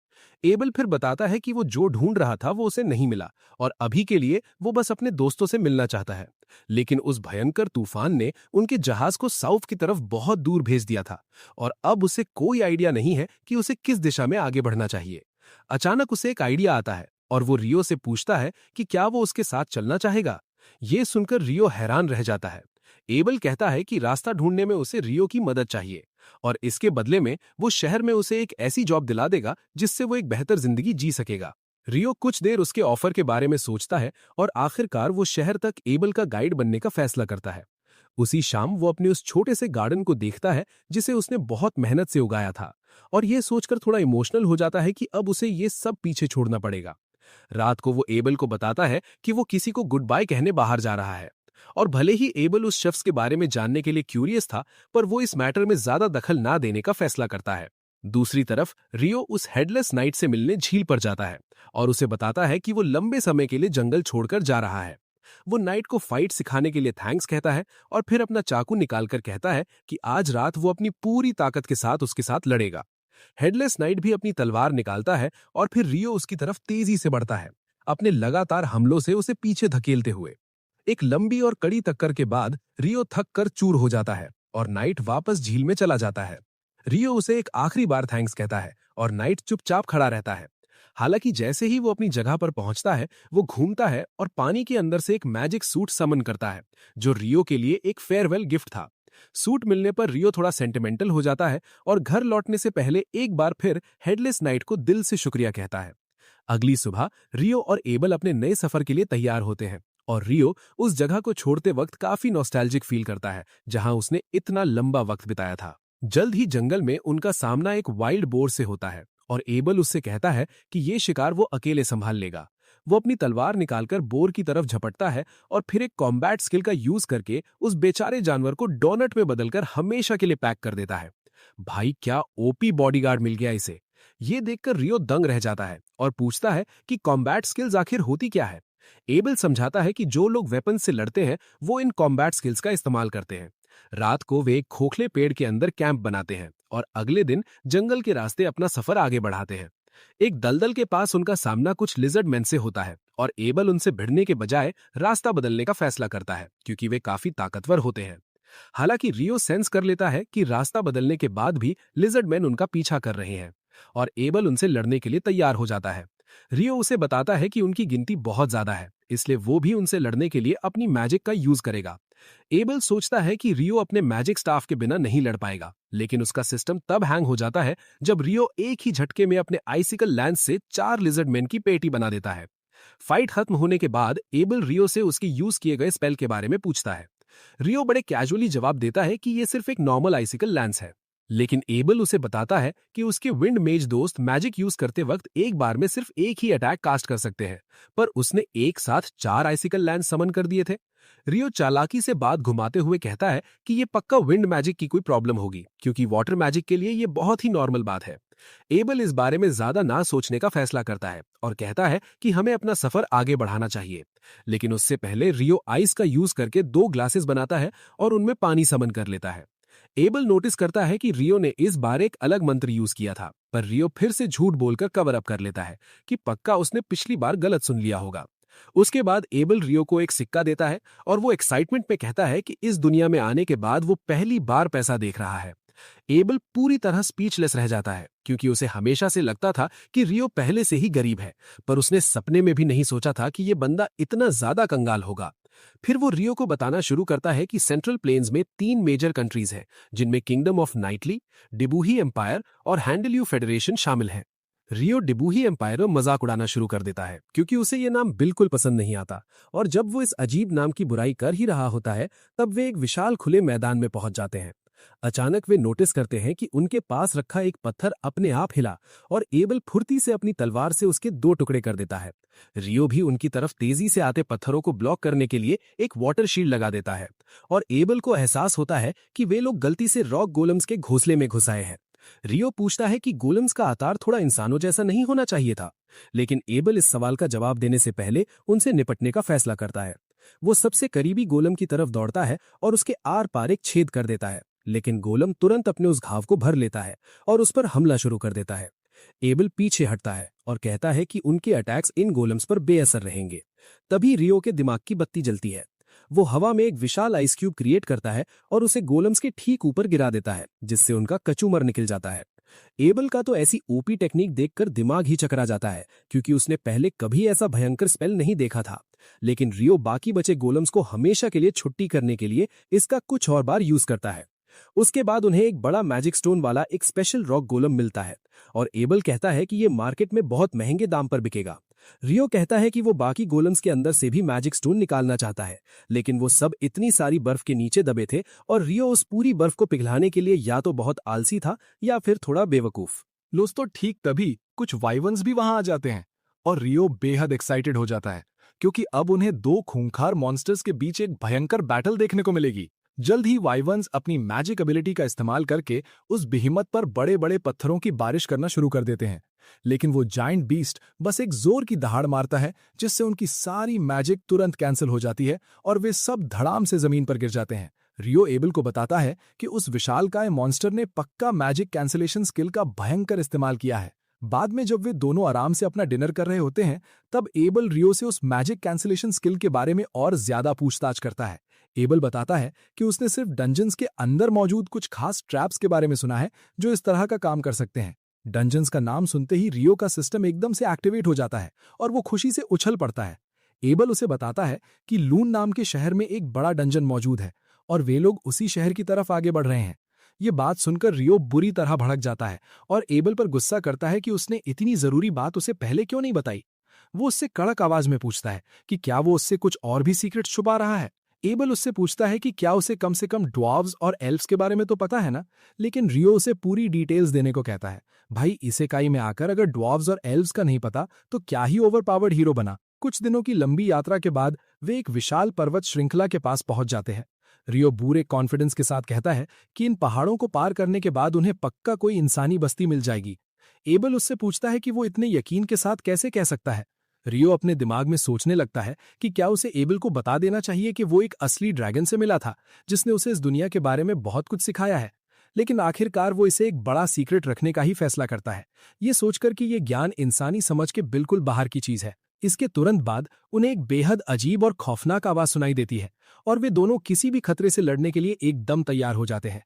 एबल फिर बताता है कि वो जो ढूंढ रहा था वो उसे नहीं मिला, और अभी के लिए वो बस अपने दोस्तों से मिलना चाहता है। लेकिन उस भयंकर तूफान ने उनके जहाज को साउथ की तरफ बहुत दूर भेज दिया था, और अब उसे कोई आइडिया नहीं है कि उसे किस दिशा में आगे बढ़ना चाहिए। अचानक उसे एक आइडिया आता है और वो रियो से पूछता है कि क्या वो उसके साथ चलना चाहेगा। ये सुनकर रियो हैरान रह जाता है। एबल कहता है कि रास्ता ढूंढने में उसे रियो की मदद चाहिए, और इसके बदले में वो शहर में उसे एक ऐसी जॉब दिला देगा जिससे वो एक बेहतर जिंदगी जी सकेगा। रियो कुछ देर उसके ऑफर के बारे में सोचता है और आखिरकार वो शहर तक एबल का गाइड बनने का फैसला करता है। उसी शाम वो अपने उस छोटे से गार्डन को देखता है जिसे उसने बहुत मेहनत से उगाया था, और ये सोचकर थोड़ा इमोशनल हो जाता है कि अब उसे ये सब पीछे छोड़ना पड़ेगा। रात को वो एबल को बताता है कि वो किसी को गुड बाय कहने बाहर जा रहा है, और भले ही एबल उस शख्स के बारे में जानने के लिए क्यूरियस था, पर वो इस मैटर में ज्यादा दखल ना देने का फैसला करता है। दूसरी तरफ रियो उस हेडलेस नाइट से मिलने झील पर जाता है और उसे बताता है कि वो लंबे समय के लिए जंगल छोड़कर जा रहा है। वो नाइट को फाइट सिखाने के लिए थैंक्स कहता है और फिर अपना चाकू निकालकर कहता है कि आज रात वो अपनी पूरी ताकत के साथ उसके साथ लड़ेगा। हेडलेस नाइट भी अपनी तलवार निकालता है और फिर रियो उसकी तरफ तेजी से बढ़ता है, अपने लगातार हमलों से उसे पीछे धकेलते हुए। एक लंबी और कड़ी टक्कर के बाद रियो थक कर चूर हो जाता है और नाइट वापस झील में चला जाता है। रियो उसे एक आखिरी बार थैंक्स कहता है और नाइट चुपचाप खड़ा रहता है। हालांकि जैसे ही वो अपनी जगह पर पहुंचता है, वो घूमता है और पानी के अंदर से एक मैजिक सूट समन करता है, जो रियो के लिए एक फेयरवेल गिफ्ट था। सूट मिलने पर रियो थोड़ा सेंटिमेंटल हो जाता है और घर लौटने से पहले एक बार फिर हेडलेस नाइट को दिल से शुक्रिया कहता है। अगली सुबह रियो और एबल अपने नए सफर के लिए तैयार होते हैं, और रियो उस जगह को छोड़ते वक्त काफी नॉस्टैल्जिक फील करता है जहां उसने इतना लंबा वक्त बिताया था। जल्द ही जंगल में उनका सामना एक वाइल्ड बोर से होता है और एबल उससे कहता है कि ये शिकार वो अकेले संभाल लेगा। वो अपनी तलवार निकालकर बोर की तरफ झपटता है और फिर एक कॉम्बैट स्किल का यूज करके उस बेचारे जानवर को डोनट में बदलकर हमेशा के लिए पैक कर देता है। भाई, क्या ओपी बॉडीगार्ड मिल गया इसे। ये देखकर रियो दंग रह जाता है और पूछता है कि कॉम्बैट स्किल्स आखिर होती क्या है। एबल समझाता है कि जो लोग वेपन से लड़ते हैं वो इन कॉम्बैट स्किल्स का इस्तेमाल करते हैं। रात को वे एक खोखले पेड़ के अंदर कैंप बनाते हैं और अगले दिन जंगल के रास्ते अपना सफर आगे बढ़ाते हैं। एक दलदल के पास उनका सामना कुछ लिजर्ड मैन से होता है और एबल उनसे भिड़ने के बजाय रास्ता बदलने का फैसला करता है क्योंकि वे काफी ताकतवर होते हैं। हालांकि रियो सेंस कर लेता है कि रास्ता बदलने के बाद भी लिजर्ड मैन उनका पीछा कर रहे हैं और एबल उनसे लड़ने के लिए तैयार हो जाता है। रियो उसे बताता है कि उनकी गिनती बहुत ज्यादा है, इसलिए वो भी उनसे लड़ने के लिए अपनी मैजिक का यूज करेगा। एबल सोचता है कि रियो अपने मैजिक स्टाफ के बिना नहीं लड़ पाएगा, लेकिन उसका सिस्टम तब हैंग हो जाता है जब रियो एक ही झटके में अपने आइसिकल लैंस से 4 लिजर्ड मैन की पेटी बना देता है। फाइट खत्म होने के बाद एबल रियो से उसके यूज किए गए स्पेल के बारे में पूछता है। रियो बड़े कैजुअली जवाब देता है कि यह सिर्फ एक नॉर्मल आइसिकल लैंस है, लेकिन एबल उसे बताता है कि उसके विंड मेज दोस्त मैजिक यूज करते वक्त एक बार में सिर्फ एक ही अटैक कास्ट कर सकते हैं, पर उसने एक साथ 4 आइसिकल लैंस समन कर दिए थे। रियो चालाकी से बात घुमाते हुए कहता है कि ये पक्का विंड मैजिक की कोई प्रॉब्लम होगी, क्योंकि वाटर मैजिक के लिए ये बहुत ही नॉर्मल बात है। एबल इस बारे में ज्यादा ना सोचने का फैसला करता है और कहता है कि हमें अपना सफर आगे बढ़ाना चाहिए, लेकिन उससे पहले रियो आइस का यूज करके 2 ग्लासेस बनाता है और उनमें पानी समन कर लेता है। एबल नोटिस करता है कि रियो ने इस बार एक अलग मंत्र यूज किया था, पर रियो फिर से झूठ बोलकर कवर अप कर लेता है कि पक्का उसने पिछली बार गलत सुन लिया होगा। उसके बाद एबल रियो को एक सिक्का देता है और वो एक्साइटमेंट में कहता है कि इस दुनिया में आने के बाद वो पहली बार पैसा देख रहा है। एबल पूरी तरह स्पीचलेस रह जाता है क्योंकि उसे हमेशा से लगता था कि रियो पहले से ही गरीब है, पर उसने सपने में भी नहीं सोचा था कि ये बंदा इतना ज्यादा कंगाल होगा। फिर वो रियो को बताना शुरू करता है कि सेंट्रल प्लेन्स में 3 मेजर कंट्रीज हैं, जिनमें किंगडम ऑफ नाइटली, डिबूही एम्पायर और हैंडल्यू फेडरेशन शामिल हैं। रियो डिबूही एम्पायर में मजाक उड़ाना शुरू कर देता है क्योंकि उसे ये नाम बिल्कुल पसंद नहीं आता, और जब वो इस अजीब नाम की बुराई कर ही रहा होता है तब वे एक विशाल खुले मैदान में पहुंच जाते हैं। अचानक वे नोटिस करते हैं कि उनके पास रखा एक पत्थर अपने आप हिला और एबल फुर्ती से अपनी तलवार से उसके 2 टुकड़े कर देता है। रियो भी उनकी तरफ तेजी से आते पत्थरों को ब्लॉक करने के लिए एक वाटर शील्ड लगा देता है और एबल को एहसास होता है कि वे लोग गलती से रॉक गोलम्स के घोंसले में घुस आए हैं। रियो पूछता है कि गोलम्स का आकार थोड़ा इंसानों जैसा नहीं होना चाहिए था, लेकिन एबल इस सवाल का जवाब देने से पहले उनसे निपटने का फैसला करता है। वो सबसे करीबी गोलम की तरफ दौड़ता है और उसके आर पार एक छेद कर देता है, लेकिन गोलम तुरंत अपने उस घाव को भर लेता है और उस पर हमला शुरू कर देता है। एबल पीछे हटता है और कहता है कि उनके अटैक्स इन गोलम्स पर बेअसर रहेंगे। तभी रियो के दिमाग की बत्ती जलती है। वो हवा में एक विशाल आइस क्यूब क्रिएट करता है और उसे गोलम्स के ठीक ऊपर गिरा देता है, जिससे उनका कचूमर निकल जाता है। एबल का तो ऐसी ओपी टेक्निक देखकर दिमाग ही चकरा जाता है क्योंकि उसने पहले कभी ऐसा भयंकर स्पेल नहीं देखा था। लेकिन रियो बाकी बचे गोलम्स को हमेशा के लिए छुट्टी करने के लिए इसका कुछ और बार यूज करता है। उसके बाद उन्हें एक बड़ा मैजिक स्टोन वाला एक स्पेशल रॉक गोलम मिलता है और एबल कहता है कि ये मार्केट में बहुत महंगे दाम पर बिकेगा। रियो कहता है कि वो बाकी गोलम्स के अंदर से भी मैजिक स्टोन निकालना चाहता है, लेकिन वो सब इतनी सारी बर्फ के नीचे दबे थे और रियो उस पूरी बर्फ को पिघलाने के लिए या तो बहुत आलसी था या फिर थोड़ा बेवकूफ। दोस्तों, ठीक तभी कुछ वाइवन्स भी वहां आ जाते हैं और रियो बेहद एक्साइटेड हो जाता है क्योंकि अब उन्हें 2 खूंखार मॉन्स्टर्स के बीच एक भयंकर बैटल देखने को मिलेगी। जल्द ही वाइवन्स अपनी मैजिक एबिलिटी का इस्तेमाल करके उस बिहिमत पर बड़े बड़े पत्थरों की बारिश करना शुरू कर देते हैं, लेकिन वो जायंट बीस्ट बस एक जोर की दहाड़ मारता है जिससे उनकी सारी मैजिक तुरंत कैंसिल हो जाती है और वे सब धड़ाम से जमीन पर गिर जाते हैं। रियो एबल को बताता है कि उस विशालकाय मॉन्स्टर ने पक्का मैजिक कैंसिलेशन स्किल का भयंकर इस्तेमाल किया है। बाद में जब वे दोनों आराम से अपना डिनर कर रहे होते हैं, तब एबल रियो से उस मैजिक कैंसिलेशन स्किल के बारे में और ज्यादा पूछताछ करता है। एबल बताता है कि उसने सिर्फ डंजन्स के अंदर मौजूद कुछ खास ट्रैप्स के बारे में सुना है जो इस तरह का काम कर सकते हैं। डंजन्स का नाम सुनते ही रियो का सिस्टम एकदम से एक्टिवेट हो जाता है और वो खुशी से उछल पड़ता है। एबल उसे बताता है कि लून नाम के शहर में एक बड़ा डंजन मौजूद है और वे लोग उसी शहर की तरफ आगे बढ़ रहे हैं। ये बात सुनकर रियो बुरी तरह भड़क जाता है और एबल पर गुस्सा करता है कि उसने इतनी जरूरी बात उसे पहले क्यों नहीं बताई। वो उससे कड़क आवाज में पूछता है कि क्या वो उससे कुछ और भी सीक्रेट छुपा रहा है। एबल उससे पूछता है कि क्या उसे कम से कम ड्वार्व्स और एल्व्स के बारे में तो पता है ना, लेकिन रियो उसे पूरी डिटेल्स देने को कहता है। भाई, इसेकाई में आकर अगर ड्वार्व्स और एल्व्स का नहीं पता तो क्या ही ओवरपावर्ड हीरो बना। कुछ दिनों की लंबी यात्रा के बाद वे एक विशाल पर्वत श्रृंखला के पास पहुंच जाते हैं। रियो पूरे कॉन्फिडेंस के साथ कहता है कि इन पहाड़ों को पार करने के बाद उन्हें पक्का कोई इंसानी बस्ती मिल जाएगी। एबल उससे पूछता है कि वो इतने यकीन के साथ कैसे कह सकता है। रियो अपने दिमाग में सोचने लगता है कि क्या उसे एबल को बता देना चाहिए कि वो एक असली ड्रैगन से मिला था जिसने उसे इस दुनिया के बारे में बहुत कुछ सिखाया है। लेकिन आखिरकार वो इसे एक बड़ा सीक्रेट रखने का ही फैसला करता है, ये सोचकर कि ये ज्ञान इंसानी समझ के बिल्कुल बाहर की चीज है। इसके तुरंत बाद उन्हें एक बेहद अजीब और खौफनाक आवाज सुनाई देती है और वे दोनों किसी भी खतरे से लड़ने के लिए एकदम तैयार हो जाते हैं।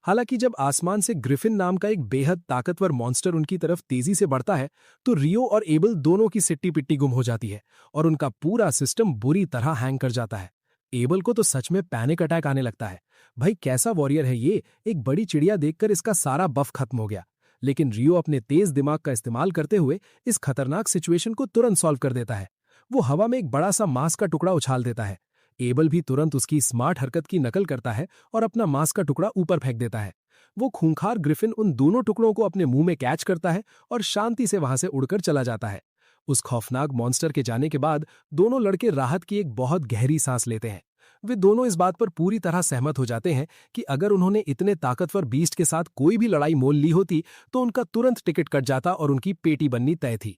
हालांकि जब आसमान से ग्रिफिन नाम का एक बेहद ताकतवर मॉन्स्टर उनकी तरफ तेजी से बढ़ता है तो रियो और एबल दोनों की सिट्टी पिट्टी गुम हो जाती है और उनका पूरा सिस्टम बुरी तरह हैंग कर जाता है। एबल को तो सच में पैनिक अटैक आने लगता है। भाई कैसा वॉरियर है ये, एक बड़ी चिड़िया देखकर इसका सारा बफ खत्म हो गया। लेकिन रियो अपने तेज दिमाग का इस्तेमाल करते हुए इस खतरनाक सिचुएशन को तुरंत सॉल्व कर देता है। वो हवा में एक बड़ा सा मांस का टुकड़ा उछाल देता है। एबल भी तुरंत उसकी स्मार्ट हरकत की नकल करता है और अपना मांस का टुकड़ा ऊपर फेंक देता है। वो खूंखार ग्रिफिन उन दोनों टुकड़ों को अपने मुंह में कैच करता है और शांति से वहां से उड़कर चला जाता है। उस खौफनाक मॉन्स्टर के जाने के बाद दोनों लड़के राहत की एक बहुत गहरी सांस लेते हैं। वे दोनों इस बात पर पूरी तरह सहमत हो जाते हैं कि अगर उन्होंने इतने ताकतवर बीस्ट के साथ कोई भी लड़ाई मोल ली होती तो उनका तुरंत टिकट कट जाता और उनकी पेटी बननी तय थी।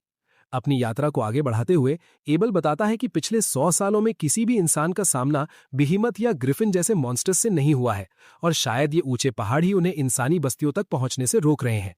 अपनी यात्रा को आगे बढ़ाते हुए एबल बताता है कि पिछले 100 सालों में किसी भी इंसान का सामना बिहीमत या ग्रिफिन जैसे मॉन्स्टर्स से नहीं हुआ है और शायद ये ऊंचे पहाड़ ही उन्हें इंसानी बस्तियों तक पहुंचने से रोक रहे हैं।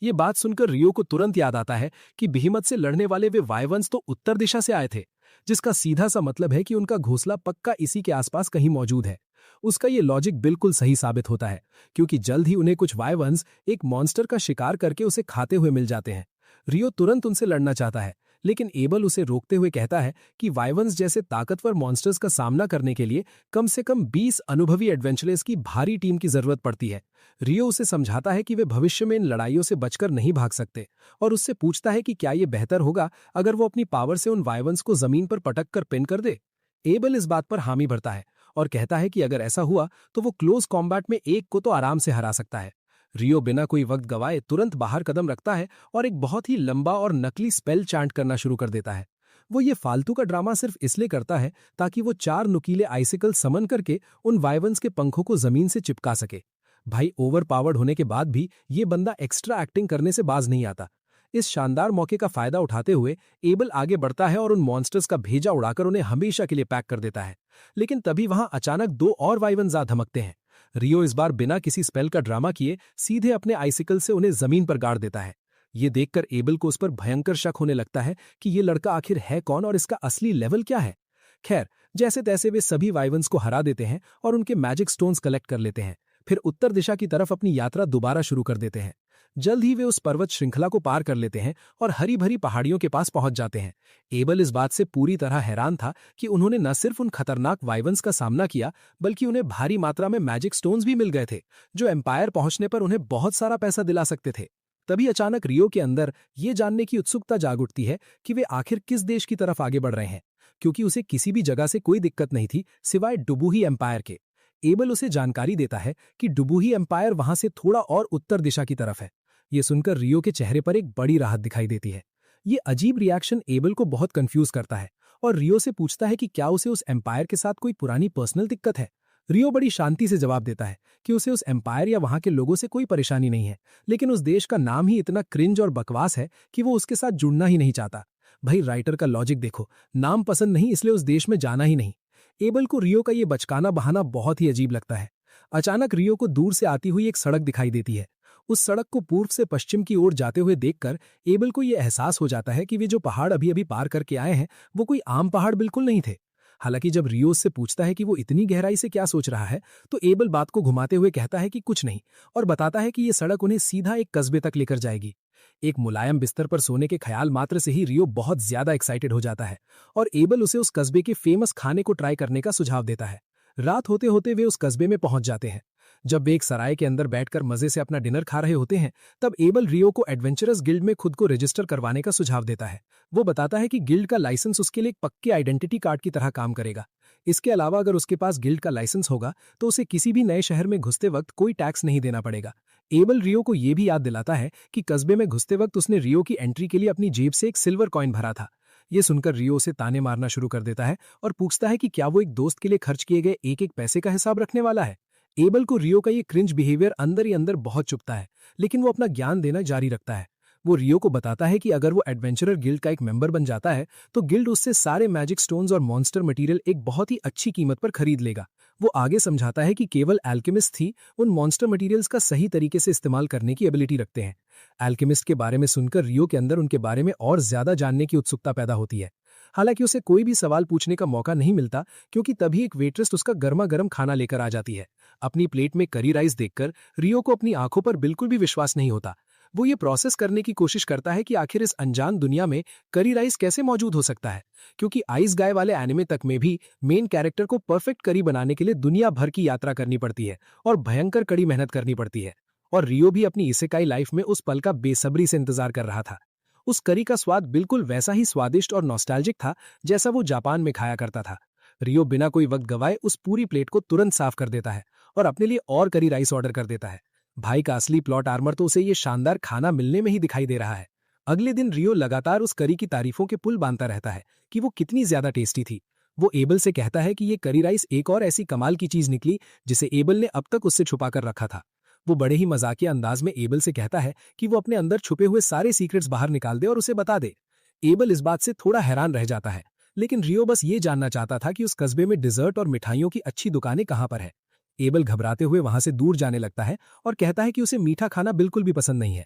ये बात सुनकर रियो को तुरंत याद आता है कि बिहीमत से लड़ने वाले वे वाइवन्स तो उत्तर दिशा से आए थे, जिसका सीधा सा मतलब है कि उनका घोंसला पक्का इसी के आसपास कहीं मौजूद है। उसका ये लॉजिक बिल्कुल सही साबित होता है क्योंकि जल्द ही उन्हें कुछ वाइवन्स एक मॉन्स्टर का शिकार करके उसे खाते हुए मिल जाते हैं। रियो तुरंत उनसे लड़ना चाहता है लेकिन एबल उसे रोकते हुए कहता है कि वाइवन्स जैसे ताकतवर मॉन्स्टर्स का सामना करने के लिए कम से कम 20 अनुभवी एडवेंचरर्स की भारी टीम की जरूरत पड़ती है। रियो उसे समझाता है कि वे भविष्य में इन लड़ाइयों से बचकर नहीं भाग सकते और उससे पूछता है कि क्या ये बेहतर होगा अगर वो अपनी पावर से उन वाइवन्स को जमीन पर पटक कर पिन कर दे। एबल इस बात पर हामी भरता है और कहता है कि अगर ऐसा हुआ तो वो क्लोज कॉम्बैट में एक को तो आराम से हरा सकता है। रियो बिना कोई वक्त गवाए तुरंत बाहर कदम रखता है और एक बहुत ही लंबा और नकली स्पेल चांट करना शुरू कर देता है। वो ये फालतू का ड्रामा सिर्फ इसलिए करता है ताकि वो 4 नुकीले आइसिकल समन करके उन वाइवन्स के पंखों को जमीन से चिपका सके। भाई ओवर पावर्ड होने के बाद भी ये बंदा एक्स्ट्रा एक्टिंग करने से बाज नहीं आता। इस शानदार मौके का फायदा उठाते हुए एबल आगे बढ़ता है और उन मॉन्स्टर्स का भेजा उड़ाकर उन्हें हमेशा के लिए पैक कर देता है। लेकिन तभी वहां अचानक 2 और वाइवन्स आ धमकते हैं। रियो इस बार बिना किसी स्पेल का ड्रामा किए सीधे अपने आइसिकल से उन्हें जमीन पर गाड़ देता है। ये देखकर एबल को उस पर भयंकर शक होने लगता है कि ये लड़का आखिर है कौन और इसका असली लेवल क्या है। खैर, जैसे तैसे वे सभी वाइवन्स को हरा देते हैं और उनके मैजिक स्टोन्स कलेक्ट कर लेते हैं। फिर उत्तर दिशा की तरफ अपनी यात्रा दोबारा शुरू कर देते हैं। जल्द ही वे उस पर्वत श्रृंखला को पार कर लेते हैं और हरी भरी पहाड़ियों के पास पहुंच जाते हैं। एबल इस बात से पूरी तरह हैरान था कि उन्होंने न सिर्फ उन खतरनाक वाइवन्स का सामना किया बल्कि उन्हें भारी मात्रा में मैजिक स्टोन्स भी मिल गए थे जो एम्पायर पहुंचने पर उन्हें बहुत सारा पैसा दिला सकते थे। तभी अचानक रियो के अंदर ये जानने की उत्सुकता जाग उठती है कि वे आखिर किस देश की तरफ आगे बढ़ रहे हैं, क्योंकि उसे किसी भी जगह से कोई दिक्कत नहीं थी सिवाय डुबूही एम्पायर के। एबल उसे जानकारी देता है कि डुबूही एम्पायर वहां से थोड़ा और उत्तर दिशा की तरफ है। ये सुनकर रियो के चेहरे पर एक बड़ी राहत दिखाई देती है। ये अजीब रिएक्शन एबल को बहुत कंफ्यूज करता है और रियो से पूछता है कि क्या उसे उस एम्पायर के साथ कोई पुरानी पर्सनल दिक्कत है। रियो बड़ी शांति से जवाब देता है कि उसे उस एम्पायर या वहां के लोगों से कोई परेशानी नहीं है, लेकिन उस देश का नाम ही इतना क्रिंज और बकवास है कि वो उसके साथ जुड़ना ही नहीं चाहता। भाई राइटर का लॉजिक देखो, नाम पसंद नहीं इसलिए उस देश में जाना ही नहीं। एबल को रियो का ये बचकाना बहाना बहुत ही अजीब लगता है। अचानक रियो को दूर से आती हुई एक सड़क दिखाई देती है। उस सड़क को पूर्व से पश्चिम की ओर जाते हुए देखकर एबल को यह एहसास हो जाता है कि वे जो पहाड़ अभी अभी पार करके आए हैं वो कोई आम पहाड़ बिल्कुल नहीं थे। हालांकि जब रियो उससे पूछता है कि वो इतनी गहराई से क्या सोच रहा है तो एबल बात को घुमाते हुए कहता है कि कुछ नहीं और बताता है कि ये सड़क उन्हें सीधा एक कस्बे तक लेकर जाएगी। एक मुलायम बिस्तर पर सोने के ख्याल मात्र से ही रियो बहुत ज्यादा एक्साइटेड हो जाता है और एबल उसे उस कस्बे के फेमस खाने को ट्राई करने का सुझाव देता है। रात होते होते वे उस कस्बे में पहुंच जाते हैं। जब वे एक सराय के अंदर बैठकर मजे से अपना डिनर खा रहे होते हैं तब एबल रियो को एडवेंचरस गिल्ड में खुद को रजिस्टर करवाने का सुझाव देता है। वो बताता है कि गिल्ड का लाइसेंस उसके लिए एक पक्के आइडेंटिटी कार्ड की तरह काम करेगा। इसके अलावा अगर उसके पास गिल्ड का लाइसेंस होगा तो उसे किसी भी नए शहर में घुसते वक्त कोई टैक्स नहीं देना पड़ेगा। एबल रियो को यह भी याद दिलाता है कि कस्बे में घुसते वक्त उसने रियो की एंट्री के लिए अपनी जेब से एक सिल्वर कॉइन भरा था। ये सुनकर रियो उसे ताने मारना शुरू कर देता है और पूछता है कि क्या वो एक दोस्त के लिए खर्च किए गए एक एक पैसे का हिसाब रखने वाला है। एबल को रियो का ये क्रिंज बिहेवियर अंदर ही अंदर बहुत चुभता है, लेकिन वो अपना ज्ञान देना जारी रखता है। वो रियो को बताता है कि अगर वो एडवेंचरर गिल्ड का एक मेंबर बन जाता है तो गिल्ड उससे सारे मैजिक स्टोन्स और मॉन्स्टर मटेरियल एक बहुत ही अच्छी कीमत पर खरीद लेगा। वो आगे समझाता है कि केवल एल्केमिस्ट ही उन मॉन्स्टर मटेरियल्स का सही तरीके से इस्तेमाल करने की एबिलिटी रखते हैं। एल्केमिस्ट के बारे में सुनकर रियो के अंदर उनके बारे में और ज्यादा जानने की उत्सुकता पैदा होती है। हालांकि उसे कोई भी सवाल पूछने का मौका नहीं मिलता क्योंकि तभी एक वेट्रेस उसका गर्मा गर्म खाना लेकर आ जाती है। अपनी प्लेट में करी राइस देखकर रियो को अपनी आंखों पर बिल्कुल भी विश्वास नहीं होता। वो ये प्रोसेस करने की कोशिश करता है कि आखिर इस अनजान दुनिया में करी राइस कैसे मौजूद हो सकता है, क्योंकि आइस गाय वाले एनिमे तक में भी मेन कैरेक्टर को परफेक्ट करी बनाने के लिए दुनिया भर की यात्रा करनी पड़ती है और भयंकर कड़ी मेहनत करनी पड़ती है। और रियो भी अपनी इसेकाई लाइफ में उस पल का बेसब्री से इंतजार कर रहा था। उस करी का स्वाद बिल्कुल वैसा ही स्वादिष्ट और नॉस्टैल्जिक था जैसा वो जापान में खाया करता था। रियो बिना कोई वक्त गवाए उस पूरी प्लेट को तुरंत साफ कर देता है और अपने लिए और करी राइस ऑर्डर कर देता है। भाई का असली प्लॉट आर्मर तो उसे ये शानदार खाना मिलने में ही दिखाई दे रहा है। अगले दिन रियो लगातार उस करी की तारीफों के पुल बांधता रहता है कि वो कितनी ज्यादा टेस्टी थी। वो एबल से कहता है कि ये करी राइस एक और ऐसी कमाल की चीज निकली जिसे एबल ने अब तक उससे छुपा कर रखा था। वो बड़े ही मजाकिया अंदाज में एबल से कहता है कि वो अपने अंदर छुपे हुए सारे सीक्रेट्स बाहर निकाल दे और उसे बता दे। एबल इस बात से थोड़ा हैरान रह जाता है, लेकिन रियो बस ये जानना चाहता था कि उस कस्बे में डिजर्ट और मिठाइयों की अच्छी दुकानें कहाँ पर है। एबल घबराते हुए वहां से दूर जाने लगता है और कहता है कि उसे मीठा खाना बिल्कुल भी पसंद नहीं है।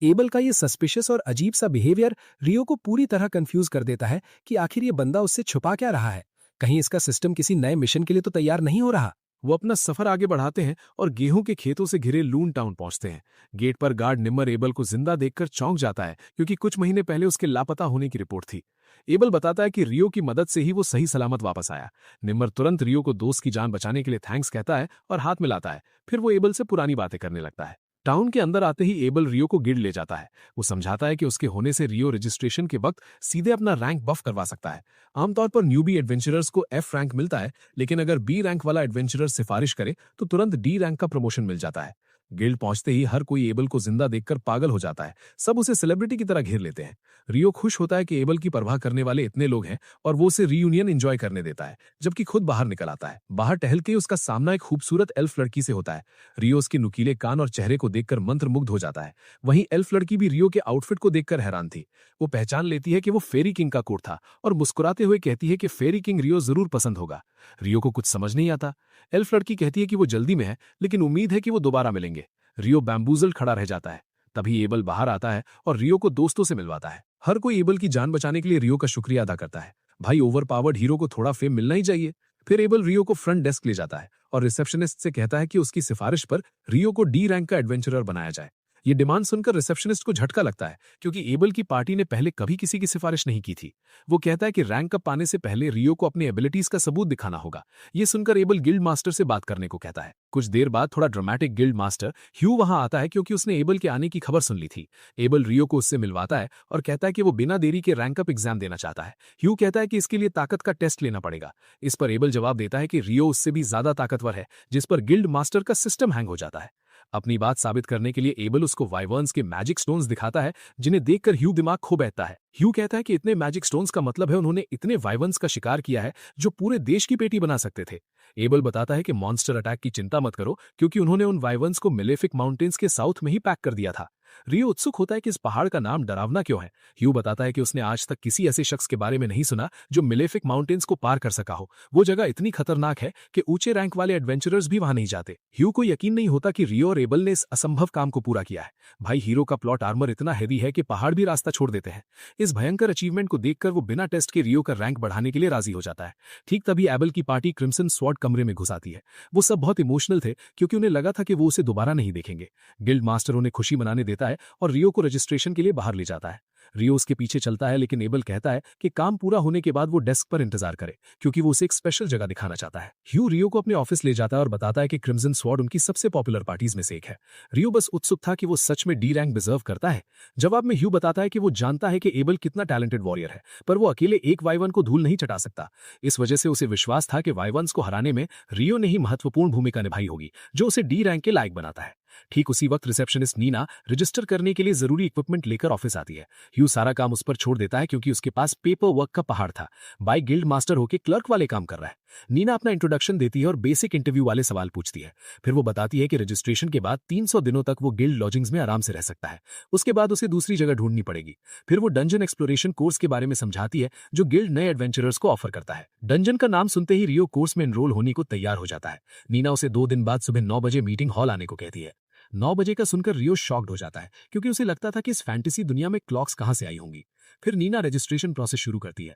एबल का ये सस्पिशियस और अजीब सा बिहेवियर रियो को पूरी तरह कंफ्यूज कर देता है कि आखिर ये बंदा उससे छुपा क्या रहा है। कहीं इसका सिस्टम किसी नए मिशन के लिए तो तैयार नहीं हो रहा। वो अपना सफर आगे बढ़ाते हैं और गेहूं के खेतों से घिरे लून टाउन पहुंचते हैं। गेट पर गार्ड निम्मर एबल को जिंदा देखकर चौंक जाता है क्योंकि कुछ महीने पहले उसके लापता होने की रिपोर्ट थी। एबल बताता है कि रियो की मदद से ही वो सही सलामत वापस आया। निम्मर तुरंत रियो को दोस्त की जान बचाने के लिए थैंक्स कहता है और हाथ मिलाता है। फिर वो एबल से पुरानी बातें करने लगता है। टाउन के अंदर आते ही एबल रियो को गिल्ड ले जाता है। वो समझाता है कि उसके होने से रियो रजिस्ट्रेशन के वक्त सीधे अपना रैंक बफ करवा सकता है। आमतौर पर न्यूबी एडवेंचरर्स को एफ रैंक मिलता है, लेकिन अगर बी रैंक वाला एडवेंचरर सिफारिश करे तो तुरंत डी रैंक का प्रमोशन मिल जाता है। गिल्ड पहुंचते ही हर कोई एबल को जिंदा देखकर पागल हो जाता है। सब उसे सेलिब्रिटी की तरह घेर लेते हैं। रियो खुश होता है कि एबल की परवाह करने वाले इतने लोग हैं और वो उसे रीयूनियन एंजॉय करने देता है, जबकि खुद बाहर निकल आता है। बाहर टहल के उसका सामना एक खूबसूरत एल्फ लड़की से होता है। रियो उसके नुकीले कान और चेहरे को देखकर मंत्रमुग्ध हो जाता है। वहीं एल्फ लड़की भी रियो के आउटफिट को देखकर हैरान थी। वो पहचान लेती है कि वो फेरी किंग का कोट था और मुस्कुराते हुए कहती है कि फेरी किंग रियो जरूर पसंद होगा। रियो को कुछ समझ नहीं आता। एल्फ लड़की कहती है कि वो जल्दी में है, लेकिन उम्मीद है कि वो दोबारा मिलेंगे। रियो बैम्बूजल खड़ा रह जाता है। तभी एबल बाहर आता है और रियो को दोस्तों से मिलवाता है। हर कोई एबल की जान बचाने के लिए रियो का शुक्रिया अदा करता है। भाई, ओवरपावर्ड हीरो को थोड़ा फेम मिलना ही चाहिए। फिर एबल रियो को फ्रंट डेस्क ले जाता है और रिसेप्शनिस्ट से कहता है कि उसकी सिफारिश पर रियो को डी रैंक का एडवेंचरर बनाया जाए। ये डिमांड सुनकर रिसेप्शनिस्ट को झटका लगता है क्योंकि एबल की पार्टी ने पहले कभी किसी की सिफारिश नहीं की थी। वो कहता है कि रैंक अप पाने से पहले रियो को अपनी एबिलिटीज का सबूत दिखाना होगा। ये सुनकर एबल गिल्ड मास्टर से बात करने को कहता है। कुछ देर बाद थोड़ा ड्रामेटिक गिल्ड मास्टर ह्यू वहां आता है क्योंकि उसने एबल के आने की खबर सुन ली थी। एबल रियो को उससे मिलवाता है और कहता है कि वो बिना देरी के रैंक अप एग्जाम देना चाहता है। ह्यू कहता है कि इसके लिए ताकत का टेस्ट लेना पड़ेगा। इस पर एबल जवाब देता है कि रियो उससे भी ज्यादा ताकतवर है, जिस पर गिल्ड मास्टर का सिस्टम हैंग हो जाता है। अपनी बात साबित करने के लिए एबल उसको वाइवर्न्स के मैजिक स्टोन्स दिखाता है, जिन्हें देखकर ह्यू दिमाग खो बैठता है। ह्यू कहता है कि इतने मैजिक स्टोन्स का मतलब है उन्होंने इतने वाइवर्न्स का शिकार किया है जो पूरे देश की पेटी बना सकते थे। एबल बताता है कि मॉन्स्टर अटैक की चिंता मत करो क्योंकि उन्होंने उन वाइवर्न्स को मिलेफिक माउंटेन्स के साउथ में ही पैक कर दिया था। रियो उत्सुक होता है कि इस पहाड़ का नाम डरावना क्यों है। ह्यू बताता है कि उसने आज तक किसी ऐसे शख्स के बारे में नहीं सुना जो मिलेफिक माउंटेन्स को पार कर सका हो। वो जगह इतनी खतरनाक है कि ऊंचे रैंक वाले एडवेंचरर्स भी वहां नहीं जाते। ह्यू को यकीन नहीं होता कि रियो और एबल ने इस असंभव काम को पूरा किया है। भाई, हीरो का प्लॉट आर्मर इतना हैवी है कि पहाड़ भी रास्ता छोड़ देते हैं। इस भयंकर अचीवमेंट को देखकर वो बिना टेस्ट के रियो का रैंक बढ़ाने के लिए राजी हो जाता है। ठीक तभी एबल की पार्टी क्रिम्सन स्वॉर्ड कमरे में घुस आती है। वो सब बहुत इमोशनल थे क्योंकि उन्हें लगा था कि वो उसे दोबारा नहीं देखेंगे। गिल्ड मास्टर उन्हें खुशी मनाने देता है और रियो को रजिस्ट्रेशन के लिए बाहर ले जाता है। रियो उसके पीछे चलता है, लेकिन एबल कहता है कि काम पूरा होने के बाद वो डेस्क पर इंतजार करे क्योंकि वो उसे एक स्पेशल जगह दिखाना चाहता है। ह्यू रियो को अपने ऑफिस ले जाता है और बताता है कि क्रिम्सन स्वॉर्ड उनकी सबसे पॉपुलर पार्टीज में से एक है। रियो बस उत्सुक था कि वो सच में डी रैंक डिजर्व करता है। जवाब में ह्यू बताता है कि वो जानता है कि एबल कितना टैलेंटेड वॉरियर है, पर वो अकेले एक वाइवर्न को धूल नहीं चटा सकता। इस वजह से उसे विश्वास था कि वाइवर्न्स को हराने में रियो ने ही महत्वपूर्ण भूमिका निभाई होगी, जो उसे डी रैंक के लायक बनाता है। ठीक उसी वक्त रिसेप्शनिस्ट नीना रजिस्टर करने के लिए जरूरी इक्विपमेंट लेकर ऑफिस आती है। ह्यू सारा काम उस पर छोड़ देता है क्योंकि उसके पास पेपर वर्क का पहाड़ था। बाई गिल्ड मास्टर होकर क्लर्क वाले काम कर रहा है। नीना अपना इंट्रोडक्शन देती है और बेसिक इंटरव्यू वाले सवाल पूछती है। फिर वो बताती है कि रजिस्ट्रेशन के बाद 300 दिनों तक वो गिल्ड लॉजिंग्स में आराम से रह सकता है। उसके बाद उसे दूसरी जगह ढूंढनी पड़ेगी। फिर वो डंजन एक्सप्लोरेशन कोर्स के बारे में समझाती है जो गिल्ड नए एडवेंचरर्स को ऑफर करता है। डंजन का नाम सुनते ही रियो कोर्स में एनरोल होने को तैयार हो जाता है। नीना उसे 2 दिन बाद सुबह 9 बजे मीटिंग हॉल आने को कहती है। 9 बजे का सुनकर रियो शॉक्ड हो जाता है क्योंकि उसे लगता था कि इस फैंटेसी दुनिया में क्लॉक्स कहां से आई होंगी। फिर नीना रजिस्ट्रेशन प्रोसेस शुरू करती है